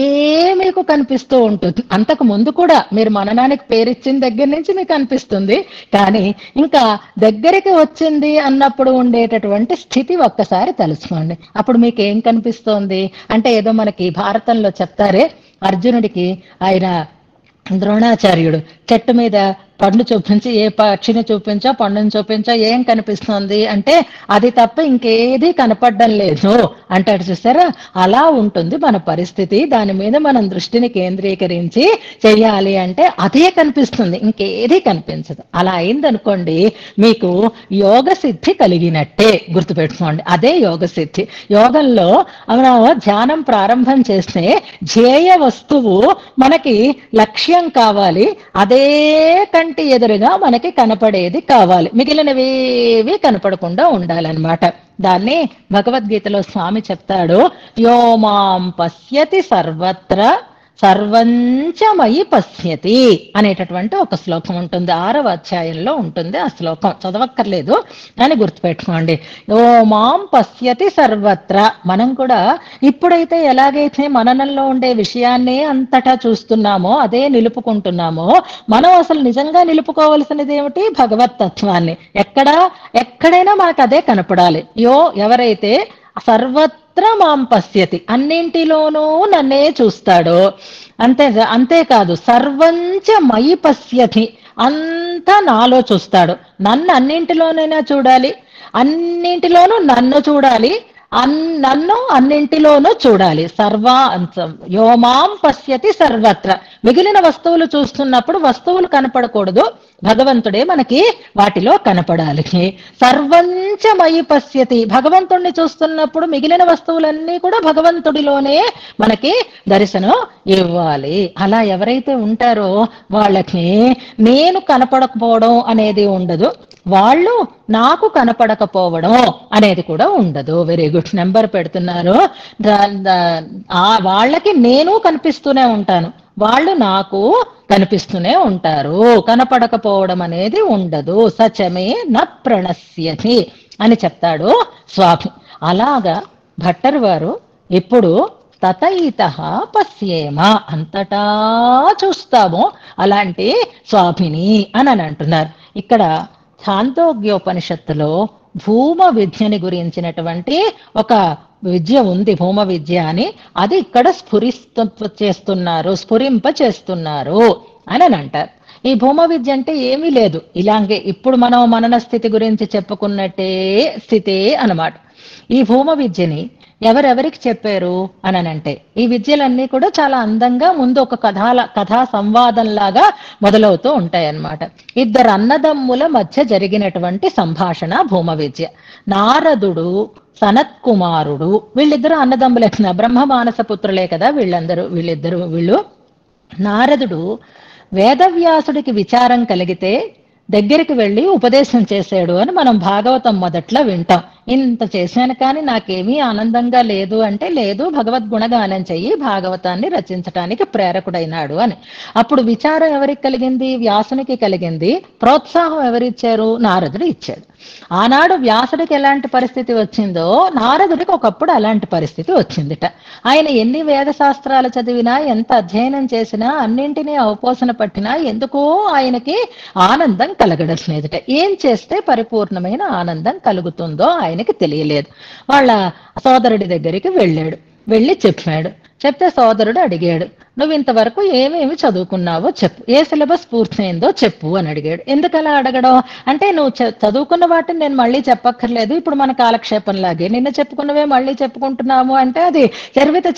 మీకు కనిపిస్తూ ఉంటుంది. అంతకు ముందు కూడా మీరు మననానికి పేరిచ్చిన దగ్గర నుంచి మీకు అనిపిస్తుంది. కానీ ఇంకా దగ్గరికి వచ్చింది అన్నప్పుడు ఉండేటటువంటి స్థితి ఒక్కసారి తెలుసుకోండి. అప్పుడు మీకు ఏం కనిపిస్తోంది అంటే, ఏదో మనకి భారతంలో చెప్తారే, అర్జునుడికి ఆయన ద్రోణాచార్యుడు చెట్టు మీద పండు చూపించి, ఏ పక్షిని చూపించో పండుని చూపించో ఏం కనిపిస్తోంది అంటే, అది తప్ప ఇంకేది కనపడడం లేదు అంటాడు. చూసారా? అలా ఉంటుంది మన పరిస్థితి. దాని మీద మనం దృష్టిని కేంద్రీకరించి చెయ్యాలి అంటే అదే కనిపిస్తుంది, ఇంకేది కనిపించదు. అలా అయిందనుకోండి, మీకు యోగ సిద్ధి కలిగినట్టే గుర్తుపెట్టుకోండి. అదే యోగ సిద్ధి. యోగంలో మనం ధ్యానం ప్రారంభం చేస్తే ధ్యేయ వస్తువు మనకి లక్ష్యం కావాలి, అదే కంటి ఎదురుగా మనకి కనపడేది కావాలి, మిగిలినవేవి కనపడకుండా ఉండాలన్నమాట. దాన్ని భగవద్గీతలో స్వామి చెప్తాడు, యో మాం పశ్యతి సర్వత్ర సర్వంచ మయి పశ్యతి అనేటటువంటి ఒక శ్లోకం ఉంటుంది. 6వ అధ్యాయంలో ఉంటుంది ఆ శ్లోకం, చదవక్కర్లేదు అని గుర్తుపెట్టుకోండి. ఓ మాం పశ్యతి సర్వత్ర. మనం కూడా ఇప్పుడైతే ఎలాగైతే మననంలో ఉండే విషయాన్ని అంతటా చూస్తున్నామో, అదే నిలుపుకుంటున్నామో, మనం అసలు నిజంగా నిలుపుకోవలసినది ఏమిటి? భగవత్ తత్వాన్ని. ఎక్కడైనా మనకు అదే కనపడాలి. ఎవరైతే సర్వత్ర మాం పశ్యతి, అన్నింటిలోనూ నన్నే చూస్తాడో, అంతేకాదు సర్వంచ మయి పశ్యతి, అంతా నాలో చూస్తాడు. నన్ను అన్నింటిలోనైనా చూడాలి, అన్నింటిలోనూ నన్ను చూడాలి, నన్ను అన్నింటిలోనూ చూడాలి. యోమాం పశ్యతి సర్వత్ర. మిగిలిన వస్తువులు చూస్తున్నప్పుడు వస్తువులు కనపడకూడదు, భగవంతుడే మనకి వాటిలో కనపడాలి. సర్వంచ మయి పశ్యతి, భగవంతుడిని చూస్తున్నప్పుడు మిగిలిన వస్తువులన్నీ కూడా భగవంతుడిలోనే మనకి దర్శనం ఇవ్వాలి. అలా ఎవరైతే ఉంటారో వాళ్ళకి నేను కనపడకపోవడం అనేది ఉండదు, వాళ్ళు నాకు కనపడకపోవడం అనేది కూడా ఉండదు. వెరీ గుడ్, నెంబర్ పెడుతున్నారు. వాళ్ళకి నేను కనిపిస్తూనే ఉంటాను, వాళ్ళు నాకు కనిపిస్తూనే ఉంటారు, కనపడకపోవడం అనేది ఉండదు. సచమే న ప్రణశ్యతి అని చెప్తాడు స్వామి. అలాగా భట్టరు వారు ఇప్పుడు తతయిత పశ్యేమ, అంతటా చూస్తాము అలాంటి స్వామిని అని అంటున్నారు. ఇక్కడ ఛాందోగ్యోపనిషత్తులో భూమ విద్యని గురించినటువంటి ఒక విద్య ఉంది, భూమ విద్య అని. అది ఇక్కడ స్ఫురింప చేస్తున్నారు అని అంటారు. ఈ భూమ విద్య అంటే ఏమీ లేదు, ఇలాగే ఇప్పుడు మనం మనన స్థితి గురించి చెప్పుకున్నట్టే స్థితే అన్నమాట. ఈ భూమ విద్యని ఎవరెవరికి చెప్పారు అంటే, ఈ విద్యలన్నీ కూడా చాలా అందంగా ముందు ఒక కథా సంవాదంలాగా మొదలవుతూ ఉంటాయన్నమాట. 2 అన్నదమ్ముల మధ్య జరిగినటువంటి సంభాషణ భూమ విద్య. నారదుడు, సనత్కుమారుడు, వీళ్ళిద్దరూ అన్నదమ్ములే, బ్రహ్మ మానస పుత్రులే కదా వీళ్ళు. నారదుడు వేదవ్యాసుడికి విచారం కలిగితే దగ్గరికి వెళ్ళి ఉపదేశం చేశాడు అని మనం భాగవతం మొదట్లో వింటాం. ఇంత చేశాను కానీ నాకేమీ ఆనందంగా లేదు అంటే, లేదు, భగవద్గుణగానం చెయ్యి, భాగవతాన్ని రచించటానికి ప్రేరకుడైనాడు అని. అప్పుడు విచారం ఎవరికి కలిగింది? వ్యాసునికి కలిగింది. ప్రోత్సాహం ఎవరిచ్చారు? నారదుడు ఇచ్చాడు. ఆనాడు వ్యాసుడికి ఎలాంటి పరిస్థితి వచ్చిందో నారదుడికి ఒకప్పుడు అలాంటి పరిస్థితి వచ్చిందిట. ఆయన ఎన్ని వేద శాస్త్రాలు చదివినా, ఎంత అధ్యయనం చేసినా, అన్నింటినీ అవపోసన పట్టినా ఎందుకో ఆయనకి ఆనందం కలగడం లేదుట. ఏం చేస్తే పరిపూర్ణమైన ఆనందం కలుగుతుందో ఆయనకి తెలియలేదు. వాళ్ళ సోదరుడి దగ్గరికి వెళ్ళాడు. వెళ్ళి చెప్పాడు. చెప్తే సోదరుడు అడిగాడు, నువ్వు ఇంతవరకు ఏమేమి చదువుకున్నావో చెప్పు, ఏ సిలబస్ పూర్తయిందో చెప్పు అని అడిగాడు. ఎందుకలా అడగడం అంటే, నువ్వు చదువుకున్న వాటిని నేను మళ్ళీ చెప్పక్కర్లేదు, ఇప్పుడు మన కాలక్షేపంలాగే నిన్న చెప్పుకున్నవే మళ్ళీ చెప్పుకుంటున్నాము అంటే అది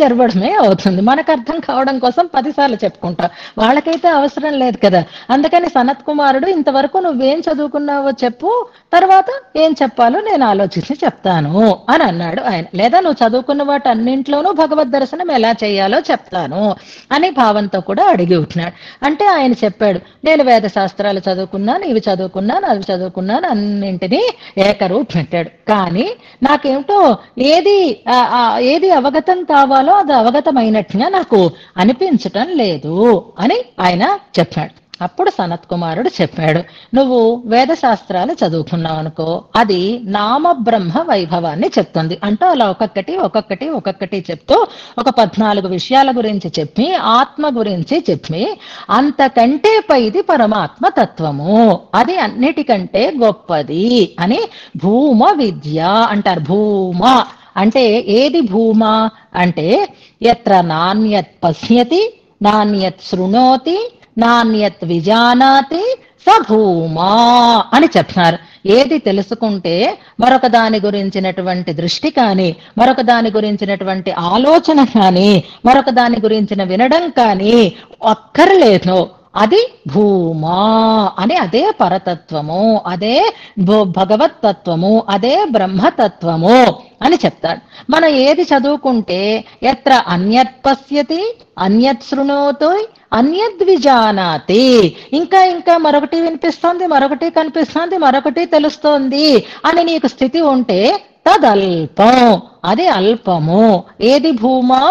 చెరబడమే అవుతుంది. మనకు అర్థం కావడం కోసం 10 సార్లు చెప్పుకుంటాం, వాళ్ళకైతే అవసరం లేదు కదా. అందుకని సనత్ కుమారుడు, ఇంతవరకు నువ్వేం చదువుకున్నావో చెప్పు, తర్వాత ఏం చెప్పాలో నేను ఆలోచించి చెప్తాను అని అన్నాడు ఆయన. లేదా నువ్వు చదువుకున్న వాటి అన్నింట్లోనూ భగవద్ దర్శనం ఎలా చేయాలో చెప్తాను అనే భావంతో కూడా అడిగి ఉంటున్నాడు. అంటే ఆయన చెప్పాడు, నేను వేద శాస్త్రాలు చదువుకున్నాను, ఇవి చదువుకున్నాను, అవి చదువుకున్నాను, అన్నింటినీ ఏకరూపు పెట్టాడు. కానీ నాకేమిటో ఏది అవగతం కావాలో అది అవగతమైనట్టుగా నాకు అనిపించటం లేదు అని ఆయన చెప్పాడు. అప్పుడు సనత్ కుమారుడు చెప్పాడు, నువ్వు వేద శాస్త్రాలు చదువుకున్నావు అనుకో, అది నామబ్రహ్మ వైభవాన్ని చెప్తుంది. అంటూ అలా ఒక్కొక్కటి చెప్తూ ఒక 14 విషయాల గురించి చెప్పి, ఆత్మ గురించి చెప్పి, అంతకంటే పైది పరమాత్మ తత్వము, అది అన్నిటికంటే గొప్పది అని భూమ విద్య అంటారు. భూమ అంటే ఏది? భూమ అంటే యత్ర నాణ్యత్ పశ్యతి, నాణ్యత్ శృణోతి, నాణ్యత్ విజానాతి సభూమా అని చెప్తున్నారు. ఏది తెలుసుకుంటే మరొక దాని గురించినటువంటి దృష్టి కానీ, మరొక దాని గురించినటువంటి ఆలోచన కానీ, మరొక దాని గురించిన వినడం కానీ అక్కర్లేదు, అది భూమా అని. అదే పరతత్వము, అదే భగవత్తత్వము, అదే బ్రహ్మతత్వము అని చెప్తాడు. మనం ఏది చదువుకుంటే ఎత్ర అన్యత్ పశ్యతి, అన్యత్ శృణోతు, అన్యద్విజానాతి, ఇంకా మరొకటి వినిపిస్తోంది, మరొకటి కనిపిస్తోంది, మరొకటి తెలుస్తోంది అని నీకు స్థితి ఉంటే తదల్పం, అది అల్పము. ఏది భూమా,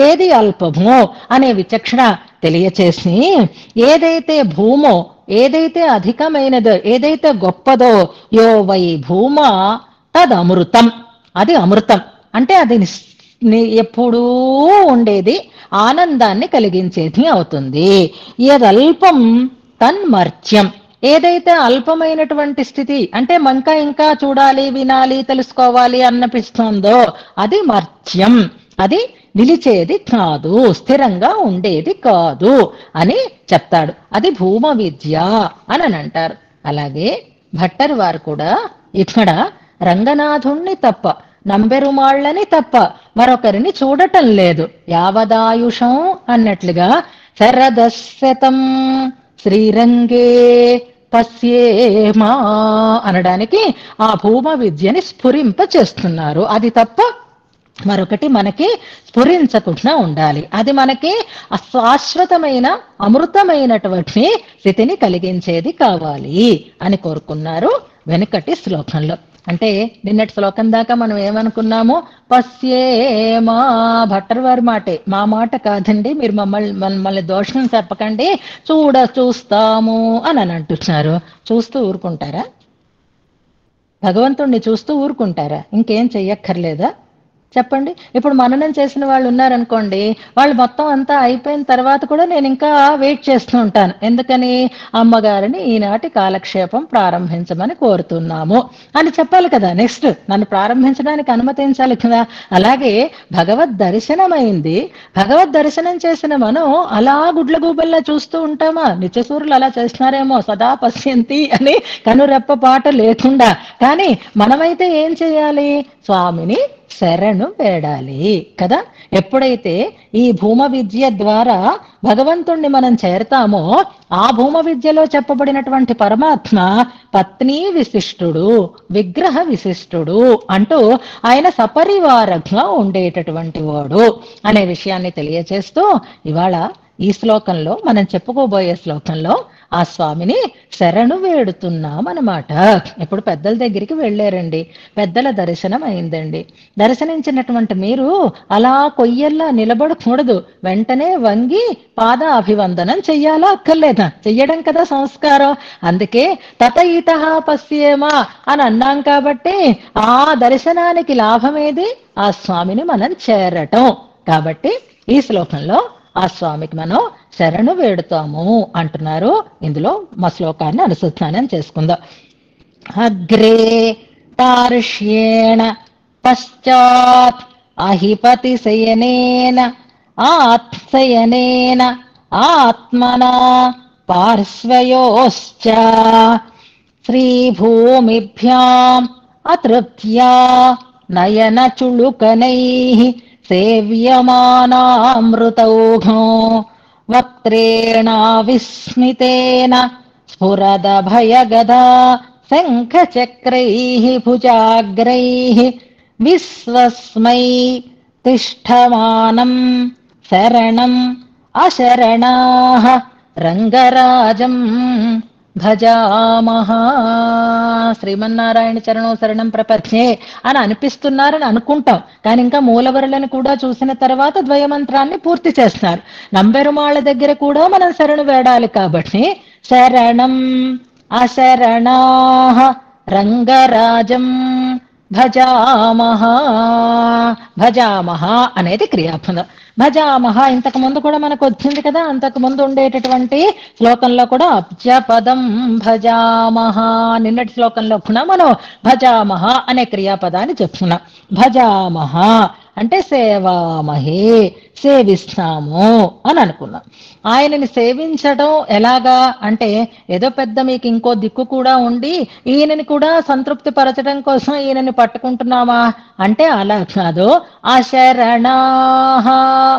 ఏది అల్పము అనే విచక్షణ తెలియచేసి, ఏదైతే భూమో, ఏదైతే అధికమైనదో, ఏదైతే గొప్పదో, యో వై భూమా తదమృతం, అది అమృతం. అంటే అది ఎప్పుడూ ఉండేది, ఆనందాన్ని కలిగించేది అవుతుంది. యదల్పం తన్మర్త్యం, ఏదైతే అల్పమైనటువంటి స్థితి అంటే ఇంకా చూడాలి, వినాలి, తెలుసుకోవాలి అనిపిస్తుందో అది మర్త్యం, అది నిలిచేది కాదు, స్థిరంగా ఉండేది కాదు అని చెప్తాడు. అది భూమ విద్య అని అంటారు. అలాగే భట్టర్ వారు కూడా ఇక్కడ రంగనాథుణ్ణి తప్ప, నంబెరుమాళ్ళని తప్ప మరొకరిని చూడటం లేదు. యావదాయుషం అన్నట్లుగా శరదశతం శ్రీరంగే పశ్యేమా అనడానికి ఆ భూమ విద్యని స్ఫురింప చేస్తున్నారు. అది తప్ప మరొకటి మనకి స్ఫురించకుండా ఉండాలి. అది మనకి శాశ్వతమైన అమృతమైనటువంటి స్థితిని కలిగించేది కావాలి అని కోరుకున్నారు వెనుకటి శ్లోకంలో. అంటే నిన్నటి శ్లోకం దాకా మనం ఏమనుకున్నాము? పశ్యేమా, భట్టర్ వారి మాటే, మా మాట కాదండి, మీరు మమ్మల్ని దోషం చెప్పకండి, చూస్తాము అని అంటున్నారు. చూస్తూ ఊరుకుంటారా? భగవంతుణ్ణి చూస్తూ ఊరుకుంటారా? ఇంకేం చెయ్యక్కర్లేదా చెప్పండి. ఇప్పుడు మననం చేసిన వాళ్ళు ఉన్నారనుకోండి, వాళ్ళు మొత్తం అంతా అయిపోయిన తర్వాత కూడా నేను ఇంకా వెయిట్ చేస్తూ ఉంటాను. ఎందుకని? అమ్మగారిని ఈనాటి కాలక్షేపం ప్రారంభించమని కోరుతున్నాము అని చెప్పాలి కదా. నెక్స్ట్ నన్ను ప్రారంభించడానికి అనుమతించాలి కదా. అలాగే భగవద్ దర్శనమైంది, భగవద్ దర్శనం చేసిన మనం అలా గుడ్లగూబల్లా చూస్తూ ఉంటామా? నిత్యసూరులు అలా చేస్తున్నారేమో, సదా పశ్యంతి అని కనురెప్ప పాట లేకుండా. కానీ మనమైతే ఏం చేయాలి? స్వామిని శరణు వేడాలి కదా. ఎప్పుడైతే ఈ భూమ విద్య ద్వారా భగవంతుణ్ణి మనం చేరతామో, ఆ భూమ విద్యలో చెప్పబడినటువంటి పరమాత్మ పత్ని విశిష్టుడు, విగ్రహ విశిష్టుడు అంటూ ఆయన సపరివారంగా ఉండేటటువంటి వాడు అనే విషయాన్ని తెలియచేస్తూ, ఇవాళ ఈ శ్లోకంలో మనం చెప్పుకోబోయే శ్లోకంలో ఆ స్వామిని శరణు వేడుతున్నామన్నమాట. ఇప్పుడు పెద్దల దగ్గరికి వెళ్ళారండి, పెద్దల దర్శనం అయిందండి. దర్శనించినటువంటి మీరు అలా కొయ్యల్లా నిలబడకూడదు, వెంటనే వంగి పాద అభివందనం చెయ్యాలా అక్కర్లేదా? చెయ్యడం కదా సంస్కారం. అందుకే తతయిత పశ్యేమా అని అన్నాం కాబట్టి ఆ దర్శనానికి లాభమేది? ఆ స్వామిని మనం చేరటం. కాబట్టి ఈ శ్లోకంలో ఆ స్వామికి మనం శరణు వేడుతాము అంటున్నారు. ఇందులో మా శ్లోకాన్ని అనుసంధానం చేసుకుందాం. అగ్రే తార్ష్యేణ పశ్చాత్ అహిపతిశయనేన ఆత్సయనేన ఆత్మనా పార్శ్వయోశ్చ శ్రీభూమిభ్యాం అతృప్త్యా నయనచుళుకనైః సేవ్యమానామృతౌఘో వక్త్రేణావిస్మితేన స్ఫురదభయగదా శంఖచక్రైః భుజాగ్రైః విశ్వస్మై తిష్టమానం శరణం అశరణాః రంగరాజం భజామహ. శ్రీమన్నారాయణ చరణం శరణం ప్రపద్యే అని అనిపిస్తున్నారని అనుకుంటాం, కానీ ఇంకా మూలవరులను కూడా చూసిన తర్వాత ద్వయమంత్రాన్ని పూర్తి చేస్తున్నారు. నంబెరుమాళ్ళ దగ్గర కూడా మనం శరణు వేడాలి కాబట్టి శరణం అశరణాః రంగరాజం భజామహ. భజామహ అనేది క్రియాపదం. భజామహ ఇంతకు ముందు కూడా మనకు వచ్చింది కదా, అంతకు ముందు ఉండేటటువంటి శ్లోకంలో కూడా అబ్జపదం భజామహ, నిన్నటి శ్లోకంలో కూడా మనం భజామహ అనే క్రియాపదాన్ని చెప్తున్నాం. భజామహ అంటే సేవామహే, సేవిస్తాము అని అనుకున్నాం. ఆయనని సేవించడం ఎలాగా అంటే ఏదో పెద్ద మీకు ఇంకో దిక్కు కూడా ఉండి ఈయనని కూడా సంతృప్తి పరచడం కోసం ఈయనని పట్టుకుంటున్నామా అంటే అలా కాదు. అశరణాః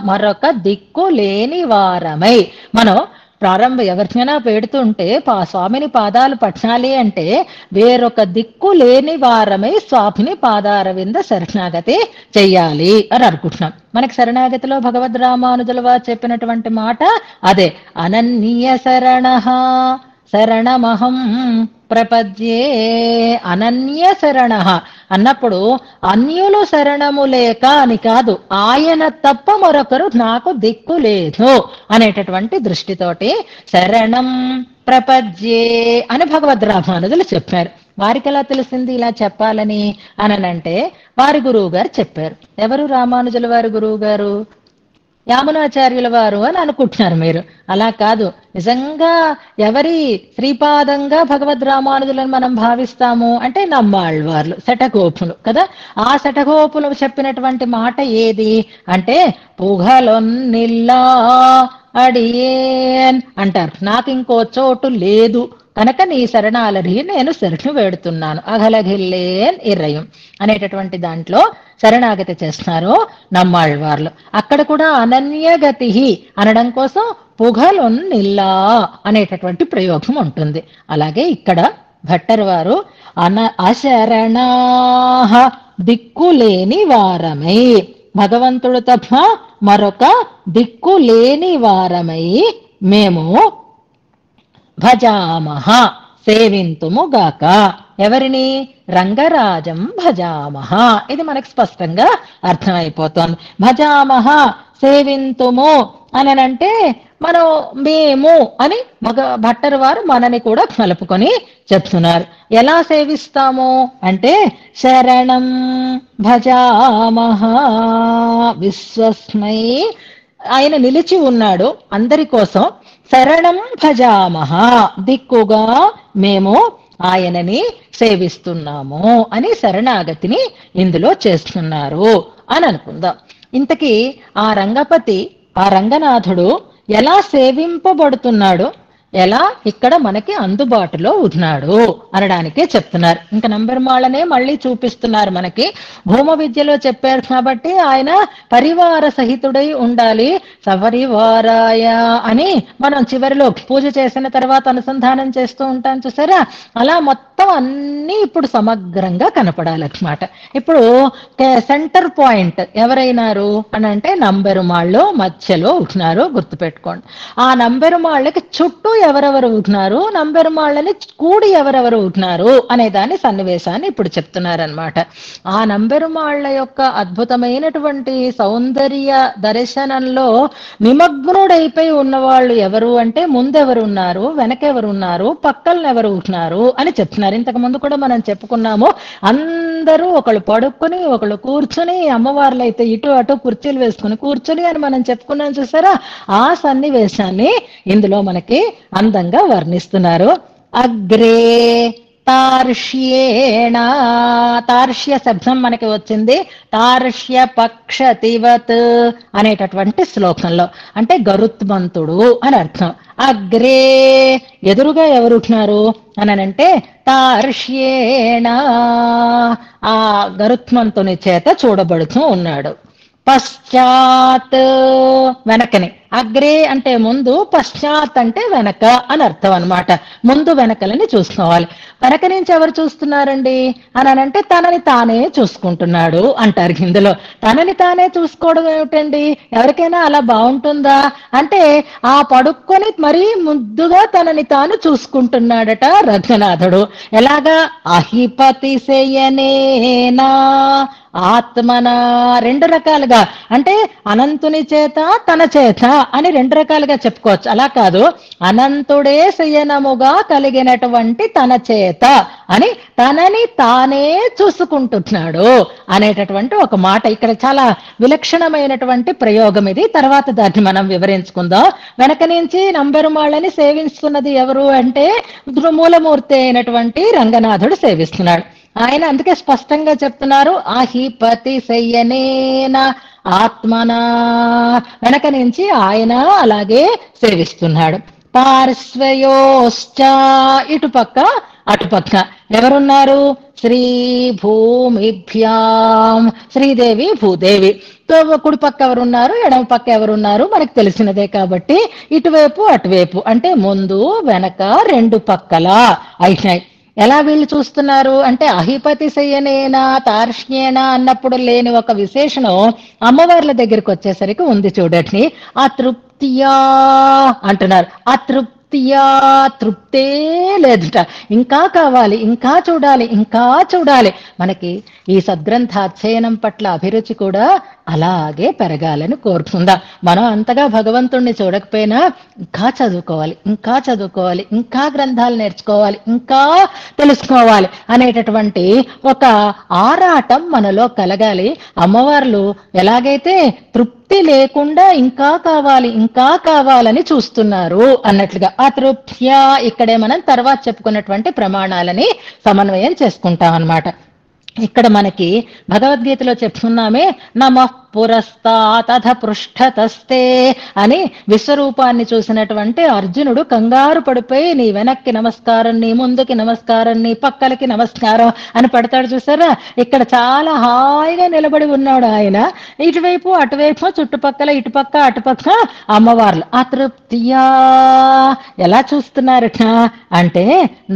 మరొక దిక్కు లేని వారమై. మనం ఎవరినైనా పెడుతుంటే స్వామిని పాదాలు పట్టాలి అంటే వేరొక దిక్కు లేని వారమై స్వామిని పాదార వింద శరణాగతి చెయ్యాలి అని అనుకుంటున్నాం. మనకి శరణాగతిలో భగవద్ రామానుజుల వారు చెప్పినటువంటి మాట అదే, అనన్య శరణః శరణమహం ప్రపద్యే. అనన్య శరణః అన్నప్పుడు అన్యులు శరణము లేక అని కాదు, ఆయన తప్ప మరొకరు నాకు దిక్కు లేదు అనేటటువంటి దృష్టితోటి శరణం ప్రపద్యే అని భగవద్ రామానుజులు చెప్పారు. వారికి ఎలా తెలిసింది ఇలా చెప్పాలని అనంటే వారి గురువు గారు చెప్పారు. ఎవరు రామానుజుల వారి గురువు గారు? యామునాచార్యుల వారు అని అనుకుంటున్నారు మీరు. అలా కాదు, నిజంగా ఎవరి శ్రీపాదంగా భగవద్ రామానుజులను మనం భావిస్తాము అంటే నమ్మాళ్ళవార్లు, శఠగోపులు కదా. ఆ శఠగోపులు చెప్పినటువంటి మాట ఏది అంటే పుగలొన్నిల్లా అడియేన్ అంటారు. నాకు ఇంకో చోటు లేదు కనుక నీ శరణాలరి నేను శరణు వేడుతున్నాను. అఘలఘిల్లేన్ ఇర్రయం అనేటటువంటి దాంట్లో శరణాగతి చేస్తున్నారు నమ్మాళ్ళవార్లు. అక్కడ కూడా అనన్యగతి అనడం కోసం పుగలొన్నిల్లా అనేటటువంటి ప్రయోగం ఉంటుంది. అలాగే ఇక్కడ భట్టర్ వారు అశరణాః దిక్కులేని వారమై, భగవంతుడు తప్ప మరొక దిక్కు లేని వారమై మేము భజామహ సేవింతుముగాక. ఎవరిని? రంగరాజం భజామహ. ఇది మనకు స్పష్టంగా అర్థమైపోతుంది. భజామహ సేవింతుము అనంటే మనం మేము అని భట్టర్ వారు మనని కూడా కలుపుకొని చెప్తున్నారు. ఎలా సేవిస్తాము అంటే శరణం భజామహ విశ్వస్మై. ఆయన నిలిచి ఉన్నాడు అందరి కోసం. శరణం భజామహ దిక్కుగా మేము ఆయనని సేవిస్తున్నాము అని శరణాగతిని ఇందులో చేస్తున్నారు అని అనుకుందాం. ఇంతకీ ఆ రంగపతి, ఆ రంగనాథుడు ఎలా సేవింపబడుతున్నాడు, ఎలా ఇక్కడ మనకి అందుబాటులో ఉన్నాడు అనడానికే చెప్తున్నారు. ఇంకా నంబెరుమాళ్ళనే మళ్ళీ చూపిస్తున్నారు మనకి. భూమ విద్యలో చెప్పారు కాబట్టి ఆయన పరివార సహితుడై ఉండాలి. సపరివారాయ అని మనం చివరిలో పూజ చేసిన తర్వాత అనుసంధానం చేస్తూ ఉంటాం చూసారా, అలా మొత్తం అన్ని ఇప్పుడు సమగ్రంగా కనపడాలన్నమాట. ఇప్పుడు సెంటర్ పాయింట్ ఎవరైనారు అని అంటే నంబెరుమాళ్ళు మధ్యలో ఉంటున్నారు, గుర్తుపెట్టుకోండి. ఆ నంబెరుమాళ్ళకి చుట్టూ ఎవరెవరు ఉంటున్నారు, నంబెరుమాళ్ళని కూడి ఎవరెవరు ఉంటున్నారు అనే దాని సన్నివేశాన్ని ఇప్పుడు చెప్తున్నారనమాట. ఆ నంబెరుమాళ్ళ యొక్క అద్భుతమైనటువంటి సౌందర్య దర్శనంలో నిమగ్నుడైపోయి ఉన్నవాళ్ళు ఎవరు అంటే ముందెవరు ఉన్నారు, వెనకెవరు ఉన్నారు, పక్కన ఎవరు ఉంటున్నారు అని చెప్తున్నారు. ఇంతకు ముందు కూడా మనం చెప్పుకున్నాము, అందరూ ఒకళ్ళు పడుకొని ఒకళ్ళు కూర్చుని, అమ్మవార్లు అయితే ఇటు అటు కుర్చీలు వేసుకుని కూర్చుని అని మనం చెప్పుకున్నాం చూసారా. ఆ సన్నివేశాన్ని ఇందులో మనకి అందంగా వర్ణిస్తున్నారు. అగ్రే తార్ష్యేణ, తార్ష్య శబ్దం మనకి వచ్చింది తార్ష్య పక్షతివత్ అనేటటువంటి శ్లోకంలో. అంటే గరుత్మంతుడు అని అర్థం. అగ్రే, ఎదురుగా ఎవరుంటున్నారు అనంటే తార్ష్యేణ, ఆ గరుత్మంతుని చేత చూడబడుతూ ఉన్నాడు. పశ్చాత్, వెనకని. అగ్రే అంటే ముందు, పశ్చాత్ అంటే వెనక అని అర్థం అనమాట. ముందు వెనకలని చూసుకోవాలి. వెనక నుంచి ఎవరు చూస్తున్నారండి అనంటే తనని తానే చూసుకుంటున్నాడు అంటారు ఇందులో. తనని తానే చూసుకోవడం ఏమిటండి? ఎవరికైనా అలా బాగుంటుందా అంటే ఆ పడుక్కొని మరీ ముద్దుగా తనని తాను చూసుకుంటున్నాడట రంగనాథుడు. ఎలాగా? అహిపతి శయనేనా ఆత్మన, రెండు రకాలుగా. అంటే అనంతుని చేత తన చేత అని రెండు రకాలుగా చెప్పుకోవచ్చు. అలా కాదు, అనంతుడే శయనముగా కలిగినటువంటి తన చేత అని తనని తానే చూసుకుంటున్నాడు అనేటటువంటి ఒక మాట. ఇక్కడ చాలా విలక్షణమైనటువంటి ప్రయోగం ఇది. తర్వాత దాన్ని మనం వివరించుకుందాం. వెనక నుంచి నంబెరుమాళ్ళని సేవిస్తున్నది ఎవరు అంటే మూలమూర్తి అయినటువంటి రంగనాథుడు సేవిస్తున్నాడు. ఆయన అందుకే స్పష్టంగా చెప్తున్నారు, అహిపతి శయనేన ఆత్మనా, వెనక నుంచి ఆయన అలాగే సేవిస్తున్నాడు. పార్శ్వయోశ్చ, ఇటుపక్క అటుపక్క ఎవరున్నారు? శ్రీ భూమిభ్యాం, శ్రీదేవి భూదేవి. కుడి పక్క ఎవరున్నారు, ఎడమ పక్క ఎవరున్నారు మనకు తెలిసినదే కాబట్టి ఇటువైపు అటువైపు అంటే ముందు వెనక రెండు పక్కలా అయినాయి. ఎలా వీళ్ళు చూస్తున్నారు అంటే అహిపతి శయనేనా తార్ష్యేనా అన్నప్పుడు లేని ఒక విశేషణం అమ్మవార్ల దగ్గరికి వచ్చేసరికి ఉంది చూడండి. అతృప్తియా అంటున్నారు. అతృప్తియా, తృప్తే లేదుట. ఇంకా కావాలి, ఇంకా చూడాలి, ఇంకా చూడాలి. మనకి ఈ సద్గ్రంథ అధ్యయనం పట్ల అభిరుచి కూడా అలాగే పెరగాలని కోరుకుందాం. మనం అంతగా భగవంతుణ్ణి చూడకపోయినా ఇంకా చదువుకోవాలి, ఇంకా చదువుకోవాలి, ఇంకా గ్రంథాలు నేర్చుకోవాలి, ఇంకా తెలుసుకోవాలి అనేటటువంటి ఒక ఆరాటం మనలో కలగాలి. అమ్మవార్లు ఎలాగైతే తృప్తి లేకుండా ఇంకా కావాలి, ఇంకా కావాలని చూస్తున్నారు అన్నట్లుగా. అతృప్త్య ఇక్కడే మనం తర్వాత చెప్పుకున్నటువంటి ప్రమాణాలని సమన్వయం చేసుకుంటాం అన్నమాట. ఇక్కడ మనకి భగవద్గీతలో చెప్తున్నామే, నమః పురస్తాతథ పృష్ఠతస్తే అని విశ్వరూపాన్ని చూసినటువంటి అర్జునుడు కంగారు పడిపోయి నీ వెనక్కి నమస్కారం, నీ ముందుకి నమస్కారం, నీ పక్కలకి నమస్కారం అని పడతాడు చూసారా. ఇక్కడ చాలా హాయిగా నిలబడి ఉన్నాడు ఆయన. ఇటువైపు అటువైపు చుట్టుపక్కల ఇటుపక్క అటుపక్క అమ్మవార్లు. అతృప్తియా ఎలా చూస్తున్నారట అంటే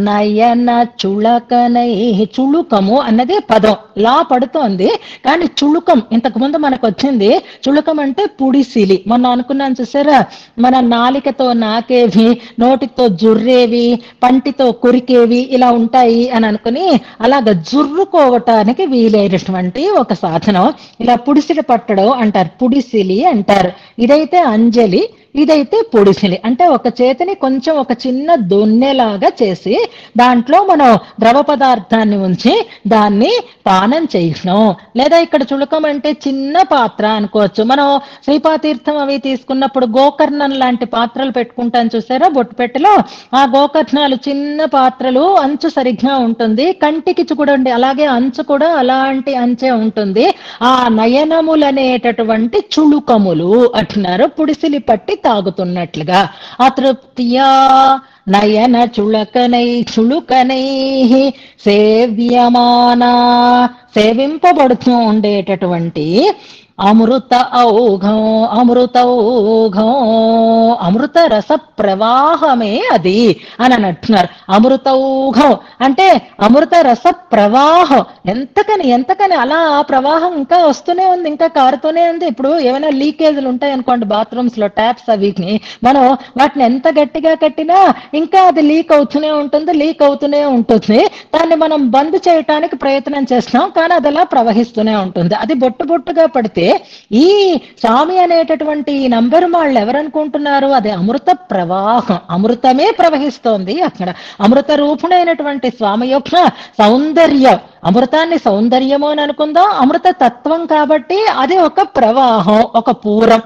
నయన చుళకనై, చుళుకము అన్నది పదం లా పడుతోంది కానీ చుళుకం ఇంతకు ముందు మనకు వచ్చింది. చుళుకం అంటే పుడిసిలి. మొన్న అనుకున్నాను చూసారా, మన నాలికతో నాకేవి, నోటితో జుర్రేవి, పంటితో కొరికేవి ఇలా ఉంటాయి అని అనుకుని అలాగ జుర్రుకోవటానికి వీలైనటువంటి ఒక సాధనం ఇలా పుడిసిలి పట్టడం అంటారు, పుడిసిలి అంటారు. ఇదైతే అంజలి, ఇదైతే పొడిసిలి. అంటే ఒక చేతిని కొంచెం ఒక చిన్న దొన్నెలాగా చేసి దాంట్లో మనం ద్రవ పదార్థాన్ని ఉంచి దాన్ని పానం చేయడం. లేదా ఇక్కడ చుళకం అంటే చిన్న పాత్ర అనుకోవచ్చు. మనం శ్రీపాతీర్థం అవి తీసుకున్నప్పుడు గోకర్ణం లాంటి పాత్రలు పెట్టుకుంటాం చూసారా బొట్టుపెట్టెలో. ఆ గోకర్ణాలు చిన్న పాత్రలు, అంచు సరిగ్గా ఉంటుంది, కంటికి చూడండి అలాగే అంచు కూడా అలాంటి అంచే ఉంటుంది. ఆ నయనములనేటటువంటి చుళుకములు అంటున్నారు, పుడిసిలి పట్టి తాగుతున్నట్లుగా. అతృప్తియా నయన చుళకనై, చుళుకనై సేవ్యమానా, సేవింపబడుతూ ఉండేటటువంటి అమృత ఔఘం, అమృతౌఘం, అమృత రస ప్రవాహమే అది అని అంటున్నారు. అమృతౌఘం అంటే అమృత రస ప్రవాహం. ఎంతకని ఎంతకని అలా ఆ ప్రవాహం ఇంకా వస్తూనే ఉంది, ఇంకా కారుతూనే ఉంది. ఇప్పుడు ఏమైనా లీకేజీలు ఉంటాయి అనుకోండి బాత్రూమ్స్ లో, ట్యాప్స్ అవిని మనం వాటిని ఎంత గట్టిగా కట్టినా ఇంకా అది లీక్ అవుతూనే ఉంటుంది, లీక్ అవుతూనే ఉంటుంది. దాన్ని మనం బంద్ చేయటానికి ప్రయత్నం చేస్తున్నాం కానీ అది అలా ప్రవహిస్తూనే ఉంటుంది. అది బొట్టు బొట్టుగా పడితే ఈ స్వామి అనేటటువంటి నంబెరుమాళ్ళు ఎవరనుకుంటున్నారు? అది అమృత ప్రవాహం, అమృతమే ప్రవహిస్తోంది అక్కడ. అమృత రూపుడైనటువంటి స్వామి యొక్క సౌందర్యం, అమృతాన్ని సౌందర్యము అని అనుకుందాం. అమృత తత్వం కాబట్టి అది ఒక ప్రవాహం, ఒక పూరం.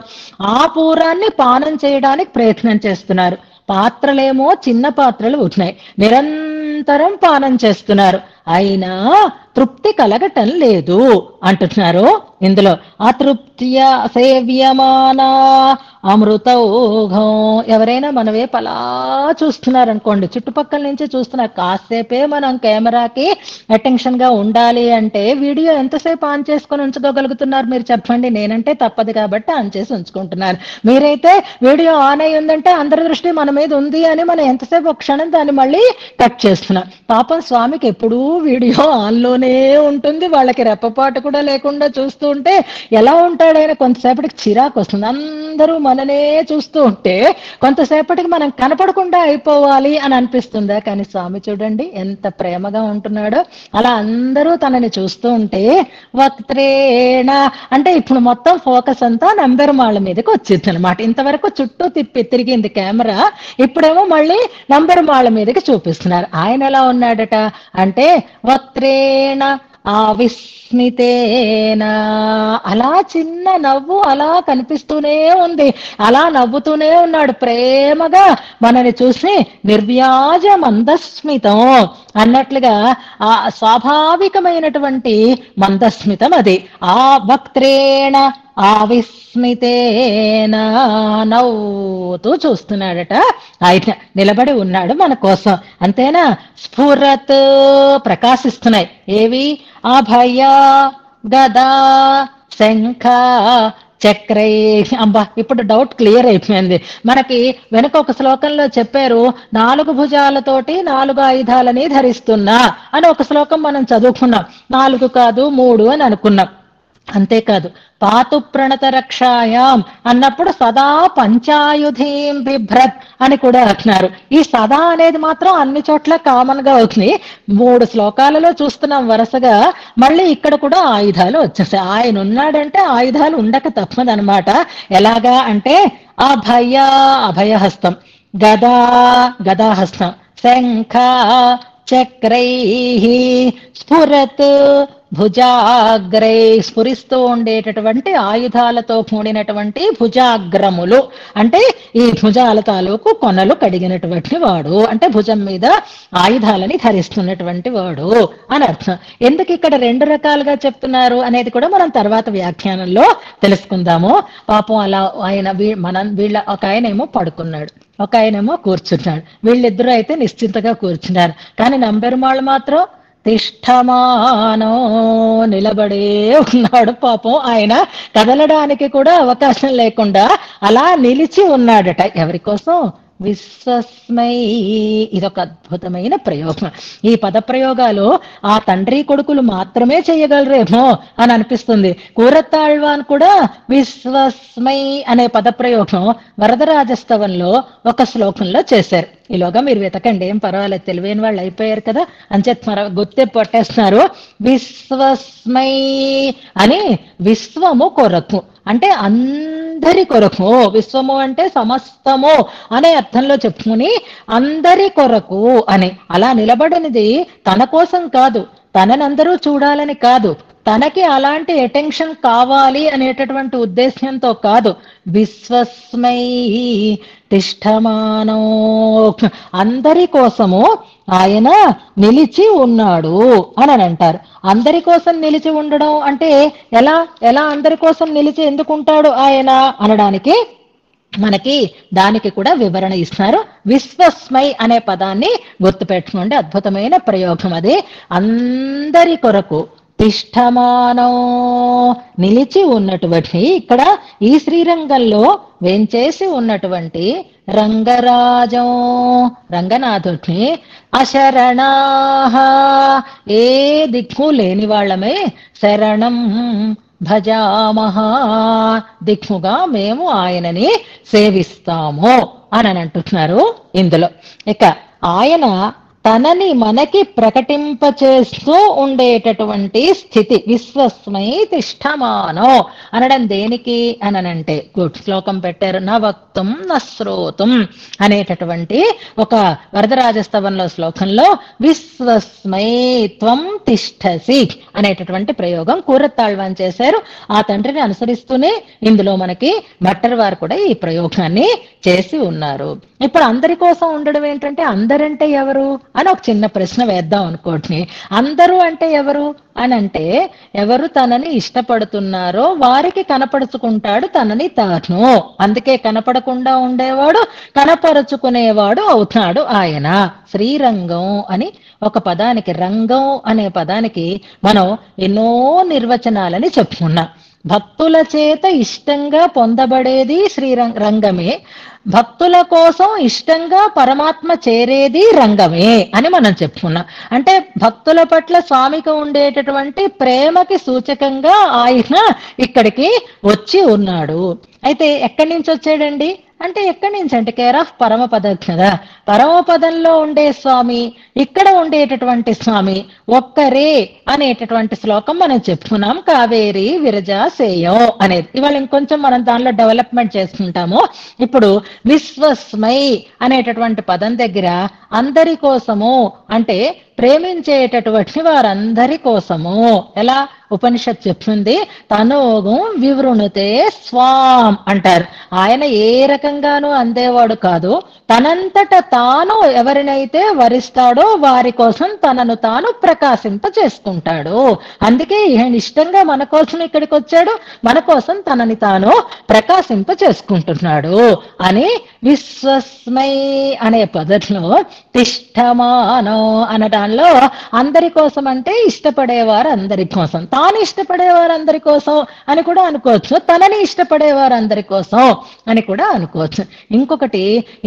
ఆ పూరాన్ని పానం చేయడానికి ప్రయత్నం చేస్తున్నారు. పాత్రలేమో చిన్న పాత్రలు ఉన్నాయి, నిరంతరం నిరంతరం పానం చేస్తున్నారు, అయినా తృప్తి కలగటం లేదు అంటున్నారు ఇందులో. అతృప్త్య సేవ్యమానా అమృతౌఘం. ఎవరైనా మన వైపు అలా చూస్తున్నారనుకోండి, చుట్టుపక్కల నుంచి చూస్తున్నారు, కాసేపే మనం కెమెరాకి అటెన్షన్ గా ఉండాలి అంటే వీడియో ఎంతసేపు ఆన్ చేసుకొని ఉంచుకోగలుగుతున్నారు మీరు చెప్పండి? నేనంటే తప్పదు కాబట్టి ఆన్ చేసి ఉంచుకుంటున్నారు. మీరైతే వీడియో ఆన్ అయి ఉందంటే అందరి దృష్టి మన మీద ఉంది అని మనం ఎంతసేపు ఒక క్షణం దాన్ని మళ్ళీ కట్ చేస్తున్నాం. పాపం స్వామికి ఎప్పుడూ వీడియో ఆన్లోనే ఉంటుంది, వాళ్ళకి రెప్పపాటు కూడా లేకుండా చూస్తూ ఉంటే ఎలా ఉంటాడైనా? కొంతసేపటికి చిరాకు వస్తుంది. అందరూ మననే చూస్తూ ఉంటే కొంతసేపటికి మనం కనపడకుండా అయిపోవాలి అని అనిపిస్తుందా? కానీ స్వామి చూడండి ఎంత ప్రేమగా ఉంటున్నాడో. అలా అందరూ తనని చూస్తూ ఉంటే వక్త్రేణ అంటే ఇప్పుడు మొత్తం ఫోకస్ అంతా నంబెరుమాళ్ళ మీదకి వచ్చింది అనమాట. ఇంతవరకు చుట్టూ తిరిగింది కెమెరా, ఇప్పుడేమో మళ్ళీ నంబెరుమాళ్ళ మీదకి చూపిస్తున్నారు. ఆయన ఎలా ఉన్నాడట అంటే వక్త్రేణ విస్మితేనా, అలా చిన్న నవ్వు అలా కనిపిస్తూనే ఉంది, అలా నవ్వుతూనే ఉన్నాడు ప్రేమగా మనని చూసి. నిర్వ్యాజ మందస్మితం అన్నట్లుగా ఆ స్వాభావికమైనటువంటి మందస్మితం అది. ఆ వక్త్రేణ విస్మితేనా, నవ్వుతూ చూస్తున్నాడట. ఆయన నిలబడి ఉన్నాడు మన కోసం, అంతేనా? స్ఫురత్ ప్రకాశిస్తున్నాయి ఏవి? అభయ గదా శంఖ చక్రై. అబ్బా, ఇప్పుడు డౌట్ క్లియర్ అయిపోయింది మనకి. వెనుక ఒక శ్లోకంలో చెప్పారు 4 భుజాలతోటి 4 ఆయుధాలని ధరిస్తున్నా అని ఒక శ్లోకం మనం చదువుకున్నాం. 4 కాదు 3 అని అనుకున్నాం. అంతేకాదు పాతు ప్రణత రక్షాయాం అన్నప్పుడు సదా పంచాయుధీం బిభ్రత్ అని కూడా అంటున్నారు. ఈ సదా అనేది మాత్రం అన్ని చోట్ల కామన్ గా అవుతుంది. 3 శ్లోకాలలో చూస్తున్నాం వరుసగా. మళ్ళీ ఇక్కడ కూడా ఆయుధాలు వచ్చేసాయి. ఆయన ఉన్నాడంటే ఆయుధాలు ఉండక తప్పదనమాట. ఎలాగా అంటే అభయహస్తం, గదాహస్తం, శంఖ చక్రై, స్ఫురత్ భుజాగ్రై, స్ఫురిస్తూ ఉండేటటువంటి ఆయుధాలతో కూడినటువంటి భుజాగ్రములు అంటే ఈ భుజాల తాలూకు కొనలు కడిగినటువంటి వాడు, అంటే భుజం మీద ఆయుధాలని ధరిస్తున్నటువంటి వాడు అని అర్థం. ఎందుకు ఇక్కడ 2 రకాలుగా చెప్తున్నారు అనేది కూడా మనం తర్వాత వ్యాఖ్యానంలో తెలుసుకుందాము. పాపం అలా ఆయన వీళ్ళ ఒక ఆయనేమో పడుకున్నాడు, ఒక ఆయనేమో కూర్చున్నాడు. వీళ్ళిద్దరూ అయితే నిశ్చింతగా కూర్చున్నారు. కానీ నంబెరుమాళ్ళు మాత్రం తిష్టమానో, నిలబడే ఉన్నాడు. పాపం ఆయన కదలడానికి కూడా అవకాశం లేకుండా అలా నిలిచి ఉన్నాడట. ఎవరి కోసం? విశ్వస్మై. ఇదొక అద్భుతమైన ప్రయోగం. ఈ పద ప్రయోగాలు ఆ తండ్రి కొడుకులు మాత్రమే చేయగలరేమో అని అనిపిస్తుంది. కూరత్తాళ్వాన్ కూడా విశ్వస్మై అనే పద ప్రయోగం వరదరాజస్తవంలో ఒక శ్లోకంలో చేశారు. ఈలోగా మీరు వెతకండి, ఏం పర్వాలేదు, తెలివైన వాళ్ళు అయిపోయారు కదా అంచేత గుర్తే పట్టేస్తున్నారు. విశ్వస్మై అని విశ్వము కొరకు అంటే అందరి కొరకు, విశ్వము అంటే సమస్తము అనే అర్థంలో చెప్పుకుని అందరి కొరకు అని అలా నిలబడినది తన కోసం కాదు, తననందరూ చూడాలని కాదు, తనకి అలాంటి అటెన్షన్ కావాలి అనేటటువంటి ఉద్దేశ్యంతో కాదు. విశ్వస్మై తిష్టమానో, అందరి కోసము ఆయన నిలిచి ఉన్నాడు అని అంటారు. అందరి కోసం నిలిచి ఉండడం అంటే ఎలా ఎలా అందరి కోసం నిలిచి ఎందుకుంటాడు ఆయన అనడానికి మనకి దానికి కూడా వివరణ ఇస్తున్నారు. విశ్వస్మై అనే పదాన్ని గుర్తుపెట్టుకోండి, అద్భుతమైన ప్రయోగం అది. అందరి కొరకు తిష్టమానో, నిలిచి ఉన్నటువంటి, ఇక్కడ ఈ శ్రీరంగంలో వేంచేసి ఉన్నటువంటి రంగరాజం రంగనాథుడిని అశరణాహ, ఏ దిక్కు లేని వాళ్ళమే శరణం భజామహా, దిక్కుగా మేము ఆయనని సేవిస్తాము అని అంటున్నారు ఇందులో. ఇక ఆయన తనని మనకి ప్రకటింపచేస్తూ ఉండేటటువంటి స్థితి విశ్వస్మై తిష్టమానో అనడం దేనికి అనంటే శ్లోకం పెట్టారు. న వక్తుం న శ్రోతుం అనేటటువంటి ఒక వరదరాజస్తవంలో శ్లోకంలో విశ్వస్మై త్వం తిష్టసి అనేటటువంటి ప్రయోగం కూరత్తాళ్వాన్ చేశారు. ఆ తండ్రిని అనుసరిస్తూనే ఇందులో మనకి భట్టర్ వారు కూడా ఈ ప్రయోగాన్ని చేసి ఉన్నారు. ఇప్పుడు అందరి కోసం ఉండడం ఏంటంటే, అందరంటే ఎవరు అని ఒక చిన్న ప్రశ్న వేద్దాం అనుకోండి. అందరూ అంటే ఎవరు అని అంటే, ఎవరు తనని ఇష్టపడుతున్నారో వారికి కనపరుచుకుంటాడు తనని తాను. అందుకే కనపడకుండా ఉండేవాడు కనపరుచుకునేవాడు అవుతాడు ఆయన. శ్రీరంగం అని ఒక పదానికి, రంగం అనే పదానికి మనం ఎన్నో నిర్వచనాలని చెప్పుకున్నాం. భక్తుల చేత ఇష్టంగా పొందబడేది శ్రీరంగమే, భక్తుల కోసం ఇష్టంగా పరమాత్మ చేరేది రంగమే అని మనం చెప్పుకున్నాం. అంటే భక్తుల పట్ల స్వామికి ఉండేటటువంటి ప్రేమకి సూచకంగా ఆయన ఇక్కడికి వచ్చి ఉన్నాడు. అయితే ఎక్కడి నుంచి వచ్చాడండి అంటే, ఎక్కడి నుంచి అంటే కేర్ ఆఫ్ పరమపదం కదా. పరమపదంలో ఉండే స్వామి, ఇక్కడ ఉండేటటువంటి స్వామి ఒక్కరే అనేటటువంటి శ్లోకం మనం చెప్పుకున్నాం. కావేరి విరజాసేయం అనేది ఇవాళ ఇంకొంచెం మనం దానిలో డెవలప్మెంట్ చేసుకుంటాము. ఇప్పుడు విశ్వస్మై అనేటటువంటి పదం దగ్గర అందరి కోసము అంటే ప్రేమించేటటువంటి వారందరి కోసము. ఎలా ఉపనిషత్ చెప్తుంది, తనోగం వివృణుతే స్వాం అంటారు. ఆయన ఏ రకంగానూ అందేవాడు కాదు, తనంతట తాను ఎవరినైతే వరిస్తాడో వారి కోసం తనను తాను ప్రకాశింప చేసుకుంటాడు. అందుకే ఈయన ఇష్టంగా మన కోసం ఇక్కడికి వచ్చాడు, మన కోసం తనని తాను ప్రకాశింప చేసుకుంటున్నాడు అని విశ్వస్మై అనే పదంలో తిష్టమానో అన్న దానిలో అందరి కోసం అంటే ఇష్టపడేవారు అందరి కోసం, తాను ఇష్టపడేవారు అందరి కోసం అని కూడా అనుకోవచ్చు, తనని ఇష్టపడేవారు అందరి కోసం అని కూడా అనుకోవచ్చు. ఇంకొకటి,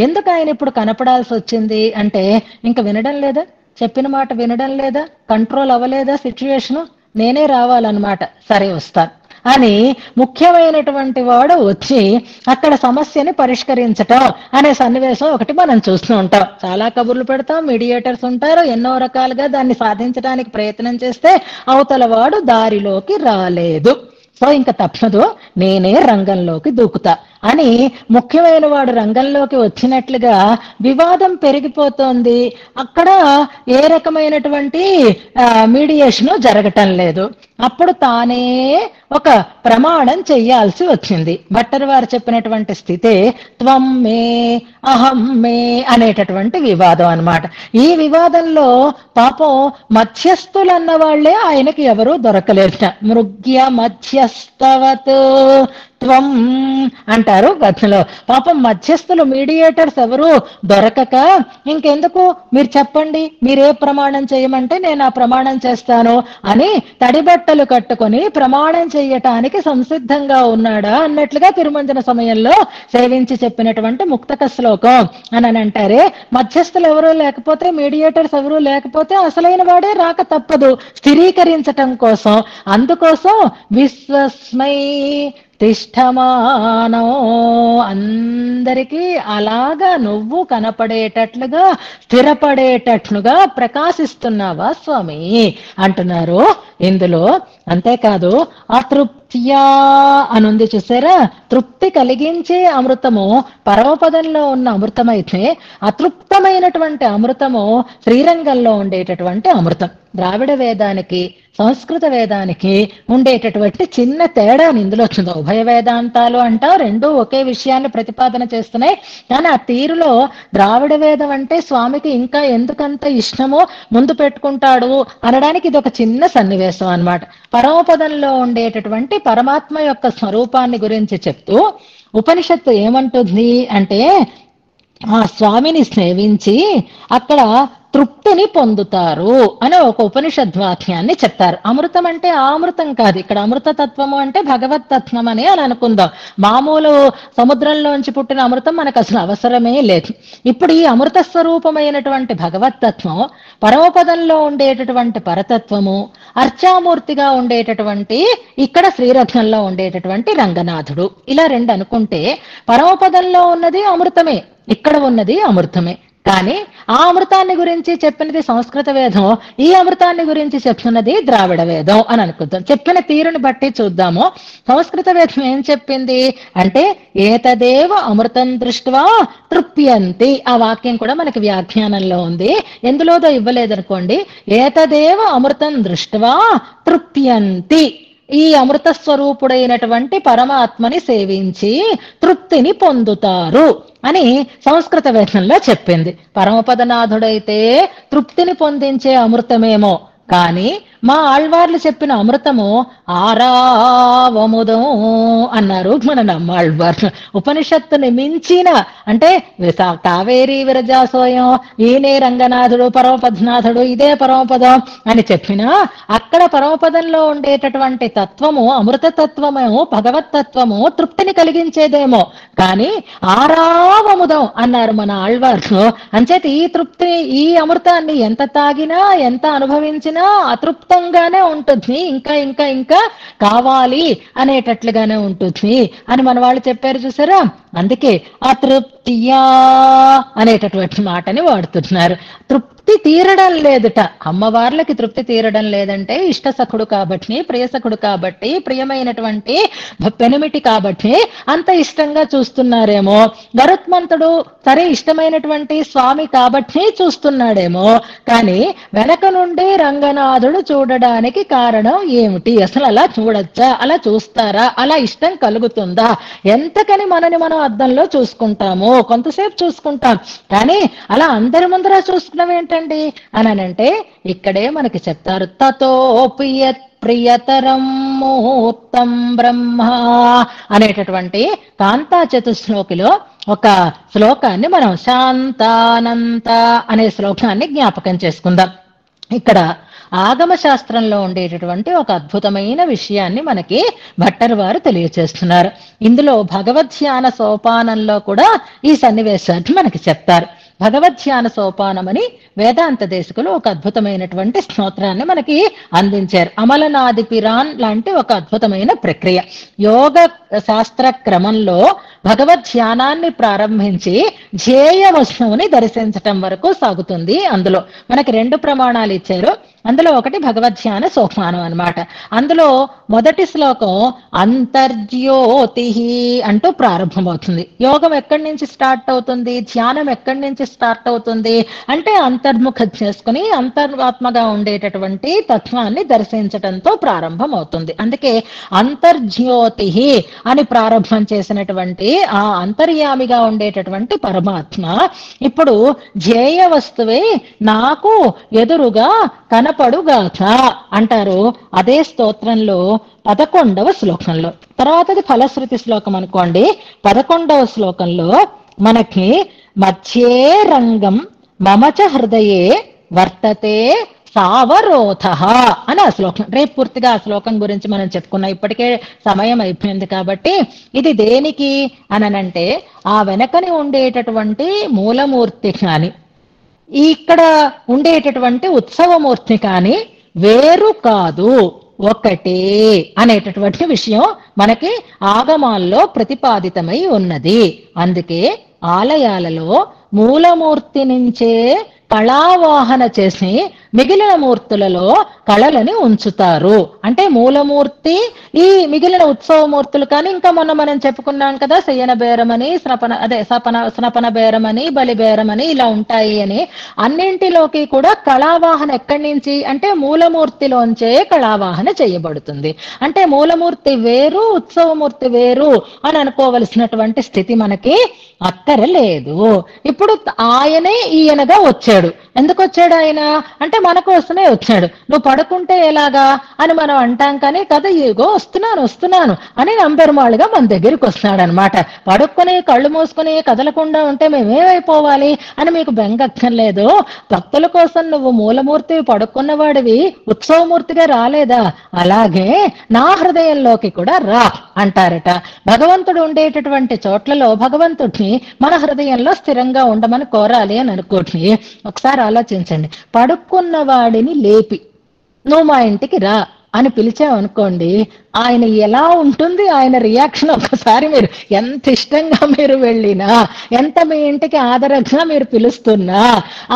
ఎందుకు ఆయన ఇప్పుడు కనపడాల్సి వచ్చింది అంటే, ఇంకా వినడం లేదా, చెప్పిన మాట వినడం లేదా, కంట్రోల్ అవ్వలేదా సిచ్యువేషను, నేనే రావాలన్నమాట, సరే వస్తాను అని ముఖ్యమైనటువంటి వాడు వచ్చి అక్కడ సమస్యని పరిష్కరించటం అనే సన్నివేశం ఒకటి మనం చూస్తూ ఉంటాం. చాలా కబుర్లు పెడతాం, మీడియేటర్స్ ఉంటారు, ఎన్నో రకాలుగా దాన్ని సాధించడానికి ప్రయత్నం చేస్తే అవతల వాడు దారిలోకి రాలేదు. సో ఇంకా తప్పదు, నేనే రంగంలోకి దూకుతా అని ముఖ్యమైన వాడు రంగంలోకి వచ్చినట్లుగా వివాదం పెరిగిపోతోంది. అక్కడ ఏ రకమైనటువంటి మీడియేషను జరగటం లేదు. అప్పుడు తానే ఒక ప్రమాణం చెయ్యాల్సి వచ్చింది. భట్టర్ వారు చెప్పినటువంటి స్థితే త్వం మే అహం మే అనేటటువంటి వివాదం అన్నమాట. ఈ వివాదంలో పాపం మధ్యస్థులు అన్న వాళ్లే ఆయనకి ఎవరూ దొరకలేట. మృగ్య మధ్యస్థవత్ త్వం అంటారు గతంలో. పాపం మధ్యస్థులు, మీడియేటర్స్ ఎవరు దొరకక ఇంకెందుకు మీరు చెప్పండి, మీరే ప్రమాణం చేయమంటే నేను ఆ ప్రమాణం చేస్తాను అని తడిబట్టలు కట్టుకొని ప్రమాణం చెయ్యటానికి సంసిద్ధంగా ఉన్నాడా అన్నట్లుగా తిరుమంజన సమయంలో సేవించి చెప్పినటువంటి ముక్తక శ్లోకం అని అంటారే. మధ్యస్థులు ఎవరూ లేకపోతే, మీడియేటర్స్ ఎవరూ లేకపోతే అసలైన వాడే రాక తప్పదు స్థిరీకరించటం కోసం. అందుకోసం విశ్వస్మై తిష్టమానో, అందరికీ అలాగా నువ్వు కనపడేటట్లుగా స్థిరపడేటట్లుగా ప్రకాశిస్తున్నావా స్వామి అంటున్నారు ఇందులో. అంతేకాదు అతృప్త్యా అనుంది చూసారా, తృప్తి కలిగించే అమృతము పరమపదంలో ఉన్న అమృతమైతే అతృప్తమైనటువంటి అమృతము శ్రీరంగంలో ఉండేటటువంటి అమృతం. ద్రావిడ వేదానికి సంస్కృత వేదానికి ఉండేటటువంటి చిన్న తేడాని ఇందులో వచ్చింది. ఉభయ వేదాంతాలు అంటా రెండూ ఒకే విషయాన్ని ప్రతిపాదన చేస్తున్నాయి. కానీ ఆ తీరులో ద్రావిడ వేదం అంటే స్వామికి ఇంకా ఎందుకంత ఇష్టమో ముందు పెట్టుకుంటాడు అనడానికి ఇది ఒక చిన్న సన్నివేశం అన్నమాట. పరమపదంలో ఉండేటటువంటి పరమాత్మ యొక్క స్వరూపాన్ని గురించి చెప్తూ ఉపనిషత్తు ఏమంటుంది అంటే, ఆ స్వామిని సేవించి అక్కడ తృప్తిని పొందుతారు అని ఒక ఉపనిషద్వాక్యాన్ని చెప్తారు. అమృతం అంటే ఆ అమృతం కాదు, ఇక్కడ అమృత తత్వము అంటే భగవత్ తత్వం అని అనుకుందాం. మామూలు సముద్రంలోంచి పుట్టిన అమృతం మనకు అసలు అవసరమే లేదు. ఇప్పుడు ఈ అమృత స్వరూపమైనటువంటి భగవత్ తత్వం, పరమపదంలో ఉండేటటువంటి పరతత్వము, అర్చామూర్తిగా ఉండేటటువంటి ఇక్కడ శ్రీరథంలో ఉండేటటువంటి రంగనాథుడు, ఇలా రెండు అనుకుంటే పరమపదంలో ఉన్నది అమృతమే, ఇక్కడ ఉన్నది అమృతమే. కానీ ఆ అమృతాన్ని గురించి చెప్పినది సంస్కృత వేదం, ఈ అమృతాన్ని గురించి చెప్తున్నది ద్రావిడ వేదం అని అనుకుందాం. చెప్పిన తీరుని బట్టి చూద్దాము. సంస్కృత వేదం ఏం చెప్పింది అంటే, ఏతదేవ అమృతం దృష్ట్వా తృప్యంతి. ఆ వాక్యం కూడా మనకి వ్యాఖ్యానంలో ఉంది, ఎందులోదో ఇవ్వలేదనుకోండి. ఏతదేవ అమృతం దృష్ట్వా తృప్యంతి. ఈ అమృత స్వరూపుడైనటువంటి పరమాత్మని సేవించి తృప్తిని పొందుతారు అని సంస్కృత వేదంలో చెప్పింది. పరమపదనాథుడైతే తృప్తిని పొందించే అమృతమేమో, కానీ మా ఆళ్వార్లు చెప్పిన అమృతము ఆరావముదం అన్నారు మన నమ్మాళ్వార్లు. ఉపనిషత్తుని మించిన, అంటే కావేరీ విరజాసోయం, ఈయనే రంగనాథుడు పరమపద్నాథుడు, ఇదే పరమపదం అని చెప్పినా అక్కడ పరమపదంలో ఉండేటటువంటి తత్వము, అమృత తత్వమేమో, భగవత్ తత్వము తృప్తిని కలిగించేదేమో, కానీ ఆరావముదం అన్నారు మన ఆళ్వార్లు. అంచేత ఈ తృప్తి, ఈ అమృతాన్ని ఎంత తాగినా ఎంత అనుభవించినా అతృప్తంగానే ఉంటుంది, ఇంకా ఇంకా ఇంకా కావాలి అనేటట్లుగానే ఉంటుంది అని మన వాళ్ళు చెప్పారు చూసారా. అందుకే అతృప్తియా అనేటటువంటి మాటని వాడుతున్నారు. తృప్తి తీరడం లేదుట, అమ్మవార్లకి తృప్తి తీరడం లేదంటే ఇష్టసఖుడు కాబట్టి, ప్రియసఖుడు కాబట్టి, ప్రియమైనటువంటి పెనిమిటి కాబట్టి అంత ఇష్టంగా చూస్తున్నారేమో. గరుత్మంతుడు సరే ఇష్టమైనటువంటి స్వామి కాబట్టి చూస్తున్నాడేమో, కానీ వెనక నుండి రంగనాథుడు చూడడానికి కారణం ఏమిటి? అసలు అలా చూడొచ్చా? అలా చూస్తారా? అలా ఇష్టం కలుగుతుందా? ఎంతకని మనని మనం అద్దంలో చూసుకుంటాము, కొంతసేపు చూసుకుంటాం, కానీ అలా అందరి ముందర చూసుకున్నాం ఏంటండి అనంటే ఇక్కడే మనకి చెప్తారు. తతోపియత్ ప్రియతరం ముహూర్తం బ్రహ్మ అనేటటువంటి కాంతా చతుశ్లోకిలో ఒక శ్లోకాన్ని మనం శాంతానంత అనే శ్లోకాన్ని జ్ఞాపకం చేసుకుందాం. ఇక్కడ ఆగమ శాస్త్రంలో ఉండేటటువంటి ఒక అద్భుతమైన విషయాన్ని మనకి భట్టర్ వారు తెలియచేస్తున్నారు. ఇందులో భగవద్ధ్యాన సోపానంలో కూడా ఈ సన్నివేశాన్ని మనకి చెప్తారు. భగవద్ధ్యాన సోపానమని వేదాంత దేశకులు ఒక అద్భుతమైనటువంటి స్తోత్రాన్ని మనకి అందించారు. అమలనాది పిరాన్ లాంటి ఒక అద్భుతమైన ప్రక్రియ. యోగ శాస్త్ర క్రమంలో భగవద్ధ్యానాన్ని ప్రారంభించి ధ్యేయ వస్తువుని దర్శించటం వరకు సాగుతుంది. అందులో మనకి 2 ప్రమాణాలు ఇచ్చారు. అందులో ఒకటి భగవద్ధ్యాన సోపానం అన్నమాట. అందులో మొదటి శ్లోకం అంతర్జ్యోతి అంటూ ప్రారంభమవుతుంది. యోగం ఎక్కడి నుంచి స్టార్ట్ అవుతుంది, ధ్యానం ఎక్కడి నుంచి స్టార్ట్ అవుతుంది అంటే అంతర్ముఖం చేసుకుని అంతర్వాత్మగా ఉండేటటువంటి తత్వాన్ని దర్శించటంతో ప్రారంభం అవుతుంది. అందుకే అంతర్జ్యోతి అని ప్రారంభం చేసినటువంటి ఆ అంతర్యామిగా ఉండేటటువంటి పరమాత్మ ఇప్పుడు ధ్యేయ వస్తువే నాకు ఎదురుగా కనపడుగాక అంటారు. అదే స్తోత్రంలో 11వ శ్లోకంలో. తర్వాతది ఫలశ్రుతి శ్లోకం అనుకోండి. 11వ శ్లోకంలో మనకి మధ్యే రంగం మమచ హృదయే వర్తతే సావరోధ అని ఆ శ్లోకం. రేపు పూర్తిగా ఆ శ్లోకం గురించి మనం చెప్పుకున్నాం. ఇప్పటికే సమయం అయిపోయింది కాబట్టి ఇది దేనికి అనంటే ఆ వెనకని ఉండేటటువంటి మూలమూర్తి కానీ ఇక్కడ ఉండేటటువంటి ఉత్సవమూర్తి కానీ వేరు కాదు, ఒకటే అనేటటువంటి విషయం మనకి ఆగమాల్లో ప్రతిపాదితమై ఉన్నది. అందుకే ఆలయాలలో మూలమూర్తి నుంచే కళావాహన చేసి మిగిలిన మూర్తులలో కళలని ఉంచుతారు. అంటే మూలమూర్తి ఈ మిగిలిన ఉత్సవమూర్తులు కానీ ఇంకా మొన్న మనం చెప్పుకున్నాం కదా, శయన బేరమని, స్నపన బేరమని, బలి బేరమని ఇలా ఉంటాయి అని. అన్నింటిలోకి కూడా కళావాహన ఎక్కడి నుంచి అంటే మూలమూర్తిలోంచే కళావాహన చేయబడుతుంది. అంటే మూలమూర్తి వేరు, ఉత్సవమూర్తి వేరు అని అనుకోవలసినటువంటి స్థితి మనకి అక్కరలేదు. ఇప్పుడు ఆయనే ఈయనగా వచ్చాడు. ఎందుకు వచ్చాడు ఆయన అంటే మన కోసమే వచ్చాడు. నువ్వు పడుకుంటే ఎలాగా అని మనం అంటాం, కానీ కదా ఇగో వస్తున్నాను అని నంబెరుమాళ్ళుగా మన దగ్గరికి వస్తున్నాడు అనమాట. పడుకొని కళ్ళు మూసుకొని కదలకుండా ఉంటే మేమేమైపోవాలి అని మీకు బెంగక్కర్లేదు. భక్తుల కోసం నువ్వు మూలమూర్తి పడుకున్నవాడివి ఉత్సవమూర్తిగా రాలేదా, అలాగే నా హృదయంలోకి కూడా రా అంటారట. భగవంతుడు ఉండేటటువంటి చోట్లలో భగవంతుడిని మన హృదయంలో స్థిరంగా ఉండమని కోరాలి అని అనుకోండి. ఒకసారి ఆలోచించండి. పడుకున్న వాడిని లేపి నువ్వు మా ఇంటికి రా అని పిలిచావనుకోండి, ఆయన ఎలా ఉంటుంది ఆయన రియాక్షన్ ఒక్కసారి మీరు ఎంత ఇష్టంగా మీరు వెళ్ళినా, ఎంత మీ ఇంటికి ఆదరంగా మీరు పిలుస్తున్నా,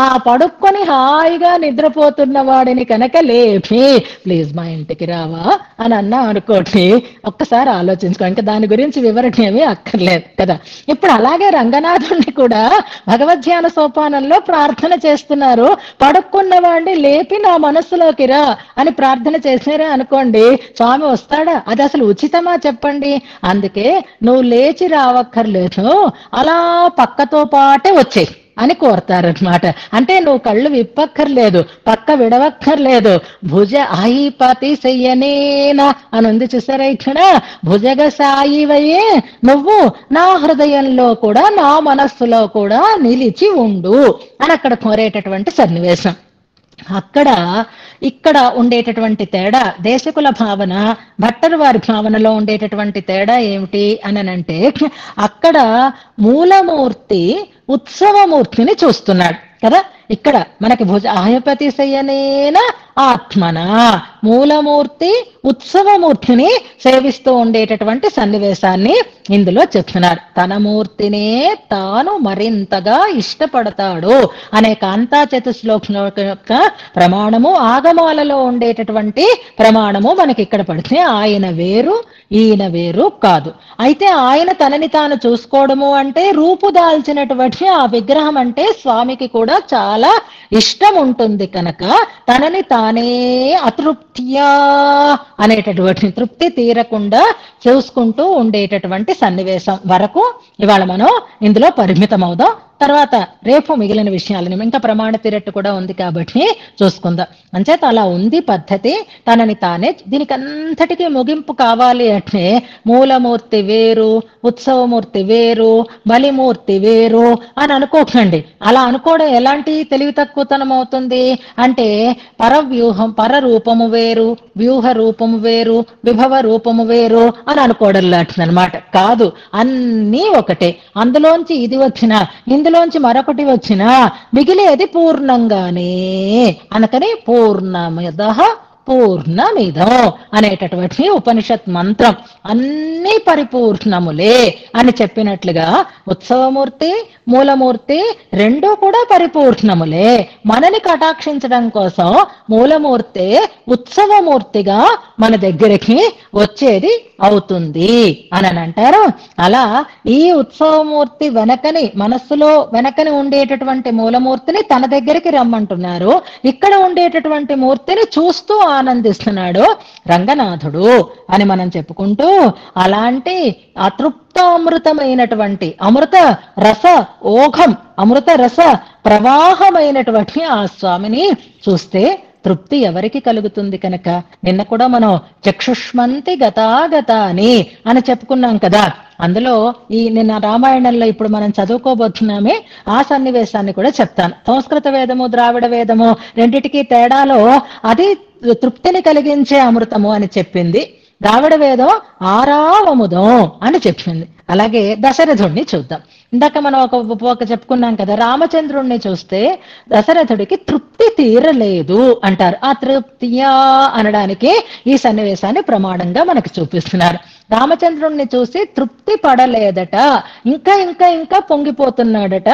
ఆ పడుక్కొని హాయిగా నిద్రపోతున్న వాడిని కనుక లేపి ప్లీజ్ మా ఇంటికి రావా అని అన్నా అనుకోండి, ఒక్కసారి ఆలోచించుకో. ఇంకా దాని గురించి వివరణ ఏమీ అక్కర్లేదు కదా. ఇప్పుడు అలాగే రంగనాథుణ్ణి కూడా భగవద్ధ్యాన సోపానంలో ప్రార్థన చేస్తున్నారు. పడుకున్న వాడిని లేపి నా మనస్సులోకి రా అని ప్రార్థన చేసినారే అనుకోండి, స్వామి వస్తాడా? అది అసలు ఉచితమా చెప్పండి? అందుకే నువ్వు లేచి రావక్కర్లేదు, అలా పక్కతో పాటే వచ్చేయి అని కోరతారనమాట. అంటే నువ్వు కళ్ళు విప్పక్కర్లేదు, పక్క విడవక్కర్లేదు. భుజ ఆయిపతి చెయ్యనేనా అని ఉంది చూసారా ఇక్కడ. భుజగ సాయివయే నువ్వు నా హృదయంలో కూడా నా మనస్సులో కూడా నిలిచి ఉండు అని అక్కడ కోరేటటువంటి సన్నివేశం. అక్కడ ఇక్కడ ఉండేటటువంటి తేడా, దేశకుల భావన భట్టరు వారి భావనలో ఉండేటటువంటి తేడా ఏమిటి అని అంటే, అక్కడ మూలమూర్తి ఉత్సవమూర్తిని చూస్తున్నాడు కదా. ఇక్కడ మనకి భుజ ఆహ్యపతి శయనేన ఆత్మన మూలమూర్తి ఉత్సవమూర్తిని సేవిస్తూ ఉండేటటువంటి సన్నివేశాన్ని ఇందులో చెప్తున్నారు. తన మూర్తినే తాను మరింతగా ఇష్టపడతాడు అనే కాంతా చతుశ్లోకం యొక్క ప్రమాణము, ఆగమాలలో ఉండేటటువంటి ప్రమాణము మనకి ఇక్కడ పడితే ఆయన వేరు ఈయన వేరు కాదు. అయితే ఆయన తనని తాను చూసుకోవడము అంటే రూపుదాల్చినటువంటి ఆ విగ్రహం అంటే స్వామికి కూడా చాలా ఇష్టం ఉంటుంది కనుక తనని తానే అతృప్త్యా అనేటటువంటి తృప్తి తీరకుండా చూసుకుంటూ ఉండేటటువంటి సన్నివేశం వరకు ఇవాళ మనం ఇందులో పరిమితం అవుదాం. తర్వాత రేపు మిగిలిన విషయాలను ఇంకా ప్రమాణ తీరట్టు కూడా ఉంది కాబట్టి చూసుకుందాం. అంచేత అలా ఉంది పద్ధతి. తనని తానే దీనికి అంతటికీ ముగింపు కావాలి అంటే మూలమూర్తి వేరు, ఉత్సవమూర్తి వేరు, బలిమూర్తి వేరు అని అనుకోకండి. అలా అనుకోవడం ఎలాంటి తెలివి తక్కువతనం అవుతుంది అంటే, పరవ్యూహం పరరూపము వేరు, వ్యూహ రూపము వేరు, విభవ రూపము వేరు అని అనుకోవడం లాంటిది అనమాట. కాదు, అన్నీ ఒకటే. అందులోంచి ఇది వచ్చినా ఇందులోంచి మరొకటి వచ్చినా మిగిలేది పూర్ణంగానే. అనకని పూర్ణమిదః పూర్ణమిదం అనేటటువంటి ఉపనిషత్ మంత్రం అన్ని పరిపూర్ణములే అని చెప్పినట్లుగా ఉత్సవమూర్తి మూలమూర్తి రెండూ కూడా పరిపూర్ణములే. మనని కటాక్షించడం కోసం మూలమూర్తి ఉత్సవమూర్తిగా మన దగ్గరికి వచ్చేది అవుతుంది అని అంటారు. అలా ఈ ఉత్సవమూర్తి వెనకని మనస్సులో వెనకని ఉండేటటువంటి మూలమూర్తిని తన దగ్గరికి రమ్మంటున్నారు. ఇక్కడ ఉండేటటువంటి మూర్తిని చూస్తూ ఆనందిస్తున్నాడు రంగనాథుడు అని మనం చెప్పుకుంటూ, అలాంటి అతృప్తామృతమైనటువంటి అమృత రస ఓఘం అమృత రస ప్రవాహమైనటువంటి ఆ స్వామిని చూస్తే తృప్తి ఎవరికి కలుగుతుంది కనుక. నిన్న కూడా మనం చక్షుష్మంతి గతాగత అని చెప్పుకున్నాం కదా. అందులో ఈ నిన్న రామాయణంలో ఇప్పుడు మనం చదువుకోబోతున్నామే ఆ సన్నివేశాన్ని కూడా చెప్తాను. సంస్కృత వేదము ద్రావిడ వేదము రెండిటికి తేడాలో అది తృప్తిని కలిగించే అమృతము అని చెప్పింది, ద్రావిడ వేదం ఆరావముదం అని చెప్పింది. అలాగే దశరథుడిని చూద్దాం. ఇందాక మనం ఒక చెప్పుకున్నాం కదా, రామచంద్రుణ్ణి చూస్తే దశరథుడికి తృప్తి తీరలేదు అంటారు. ఆ తృప్తియా అనడానికి ఈ సన్నివేశాన్ని ప్రమాణంగా మనకి చూపిస్తున్నారు. రామచంద్రుణ్ణి చూసి తృప్తి పడలేదట, ఇంకా ఇంకా ఇంకా పొంగిపోతున్నాడట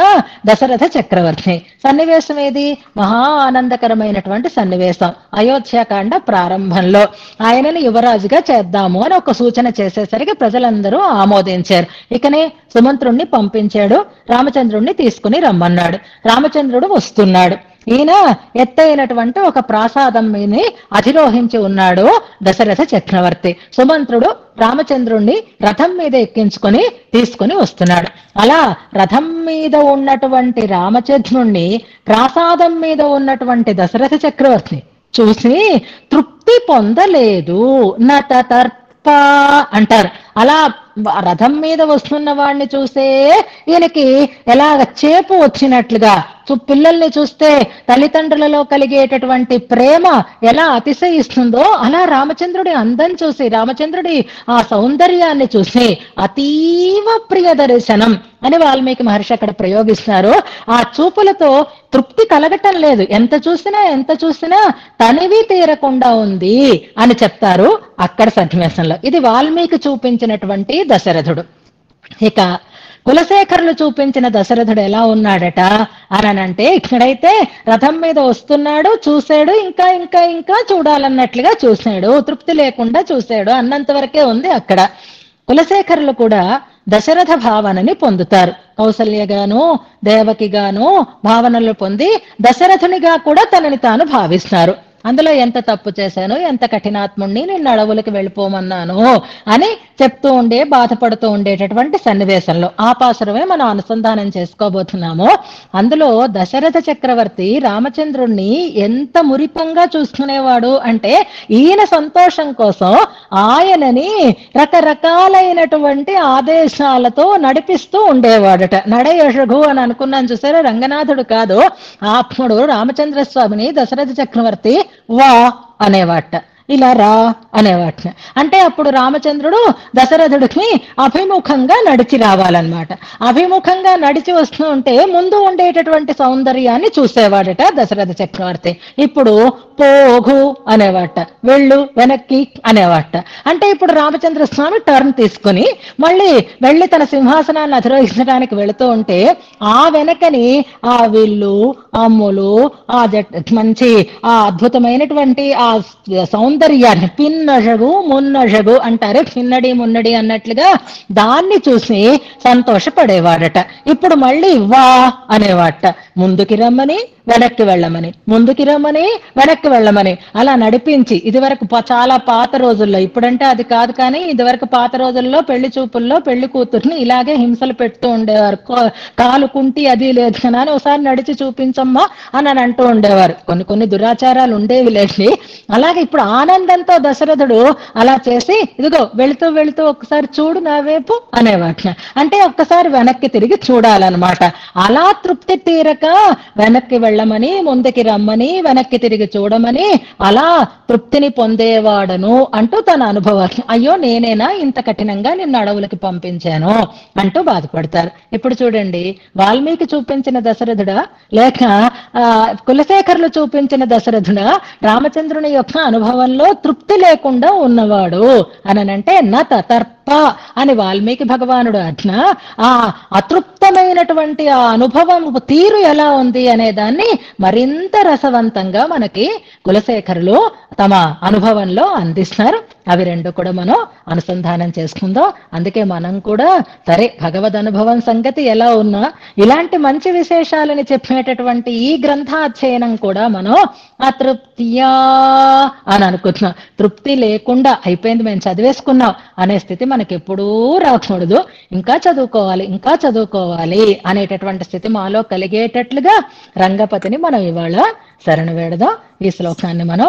దశరథ చక్రవర్తి. సన్నివేశం ఏది? మహా ఆనందకరమైనటువంటి సన్నివేశం. అయోధ్యకాండ ప్రారంభంలో ఆయనని యువరాజుగా చేద్దాము అని ఒక సూచన చేసేసరికి ప్రజలందరూ ఆమోదించారు. ఇకనే సుమంత్రుణ్ణి పంపించాడు, రామచంద్రుణ్ణి తీసుకుని రమ్మన్నాడు. రామచంద్రుడు వస్తున్నాడు. ఈయన ఎత్తైనటువంటి ఒక ప్రాసాదం మీద అధిరోహించి ఉన్నాడు దశరథ చక్రవర్తి. సుమంత్రుడు రామచంద్రుణ్ణి రథం మీద ఎక్కించుకొని తీసుకుని వస్తున్నాడు. అలా రథం మీద ఉన్నటువంటి రామచంద్రుణ్ణి ప్రాసాదం మీద ఉన్నటువంటి దశరథ చక్రవర్తి చూసి తృప్తి పొందలేదు. నతర్ప అంటారు. అలా రథం మీద వస్తున్న వాడిని చూసే ఈయనకి ఎలాగ చేపు వచ్చినట్లుగా పిల్లల్ని చూస్తే తల్లిదండ్రులలో కలిగేటటువంటి ప్రేమ ఎలా అతిశయిస్తుందో అలా రామచంద్రుడి అందం చూసి, రామచంద్రుడి ఆ సౌందర్యాన్ని చూసి అతీవ ప్రియ దర్శనం అని వాల్మీకి మహర్షి అక్కడ ప్రయోగిస్తారు. ఆ చూపులతో తృప్తి కలగటం లేదు, ఎంత చూసినా తనివి తీరకుండా ఉంది అని చెప్తారు అక్కడ సన్నివేశంలో. ఇది వాల్మీకి చూపించినటువంటి దశరథుడు. ఇక కులశేఖరులు చూపించిన దశరథుడు ఎలా ఉన్నాడట అనంటే, ఇక్కడైతే రథం మీద వస్తున్నాడు, చూశాడు, ఇంకా ఇంకా ఇంకా చూడాలన్నట్లుగా చూశాడు, తృప్తి లేకుండా చూశాడు అన్నంత వరకే ఉంది అక్కడ. కులశేఖరులు కూడా దశరథ భావనని పొందుతారు. కౌసల్యగాను దేవకిగాను భావనలు పొంది దశరథునిగా కూడా తనని తాను భావిస్తారు. అందులో ఎంత తప్పు చేశాను, ఎంత కఠినాత్ముణ్ణి, నిన్ను అడవులకు వెళ్ళిపోమన్నాను అని చెప్తూ బాధపడుతూ ఉండేటటువంటి సన్నివేశంలో ఆ పాసురమే మనం అనుసంధానం చేసుకోబోతున్నాము. అందులో దశరథ చక్రవర్తి రామచంద్రుణ్ణి ఎంత మురిపంగా చూసుకునేవాడు అంటే, ఈయన సంతోషం కోసం ఆయనని రకరకాలైనటువంటి ఆదేశాలతో నడిపిస్తూ ఉండేవాడట. నడయషఘు అని అనుకున్నాను చూసారా, రంగనాథుడు కాదు. అప్పుడు రామచంద్ర స్వామిని దశరథ చక్రవర్తి వా అనేవాట, ఇలా రా అనేవాట. అంటే అప్పుడు రామచంద్రుడు దశరథుడికి అభిముఖంగా నడిచి రావాలన్నమాట. అభిముఖంగా నడిచి వస్తూ ఉంటే ముందు ఉండేటటువంటి సౌందర్యాన్ని చూసేవాడట దశరథ చక్రవర్తి. ఇప్పుడు పోగు అనేవాట, వెళ్ళు వెనక్కి అనేవాట. అంటే ఇప్పుడు రామచంద్ర స్వామి టర్న్ తీసుకుని మళ్ళీ వెళ్ళి తన సింహాసనాన్ని అధిరోహించడానికి వెళుతూ ఉంటే ఆ వెనకని ఆ విల్లు, అమ్ములు, ఆ మంచి ఆ అద్భుతమైనటువంటి ఆ సౌందర్యాన్ని, పిన్నజగు మున్నజగు అంటారు, పిన్నడి మున్నడి అన్నట్లుగా దాన్ని చూసి సంతోషపడేవాడట. ఇప్పుడు మళ్ళీ వా అనేవాట, ముందుకి రమ్మని వెనక్కి వెళ్ళమని, ముందుకి రమ్మని వెనక్కి వెళ్ళమని అలా నడిపించి, ఇదివరకు చాలా పాత రోజుల్లో, ఇప్పుడంటే అది కాదు కానీ ఇదివరకు పాత రోజుల్లో పెళ్లి చూపుల్లో పెళ్లి కూతుర్ని ఇలాగే హింసలు పెడుతూ ఉండేవారు. కాలు కుంటి అది లేదు కదా అని ఒకసారి నడిచి చూపించమ్మా అని అంటూ ఉండేవారు. కొన్ని దురాచారాలు ఉండేవి లేండి. అలాగే ఇప్పుడు ఆనందంతో దశరథుడు అలా చేసి, ఇదిగో వెళుతూ వెళుతూ ఒక్కసారి చూడు నా వైపు అనేవాట. అంటే ఒక్కసారి వెనక్కి తిరిగి చూడాలన్నమాట. అలా తృప్తి తీరక వెనక్కి వెళ్ళమని, ముందుకి రమ్మని, వెనక్కి తిరిగి చూడమని అలా తృప్తిని పొందేవాడను అంటూ తన అనుభవాన్ని, అయ్యో నేనేనా ఇంత కఠినంగా నిన్ను అడవులకి పంపించాను అంటూ బాధపడతారు. ఇప్పుడు చూడండి, వాల్మీకి చూపించిన దశరథుడా లేక కులశేఖరులు చూపించిన దశరథుడా రామచంద్రుని యొక్క అనుభవంలో తృప్తి లేకుండా ఉన్నవాడు అనంటే తర్ప అని వాల్మీకి భగవానుడు అజ్ఞ ఆ అతృప్తమైనటువంటి ఆ అనుభవం తీరు ఎలా ఉంది అనే దాన్ని మరింత రసవంతంగా మనకి కులశేఖరులు తమ అనుభవంలో అందిస్తున్నారు. అవి రెండు కూడా మనం అనుసంధానం చేసుకుందాం. అందుకే మనం కూడా సరే భగవద్ అనుభవం సంగతి ఎలా ఉన్నా ఇలాంటి మంచి విశేషాలని చెప్పేటటువంటి ఈ గ్రంథాధ్యయనం కూడా మనం అతృప్తియా అని అనుకుంటున్నాం. తృప్తి లేకుండా అయిపోయింది, మేము చదివేసుకున్నాం అనే స్థితి మనకి ఎప్పుడూ రాకూడదు. ఇంకా చదువుకోవాలి అనేటటువంటి స్థితి మాలో కలిగేటట్లుగా రంగపతిని మనం ఇవాళ శరణు వేడదాం. ఈ శ్లోకాన్ని మనం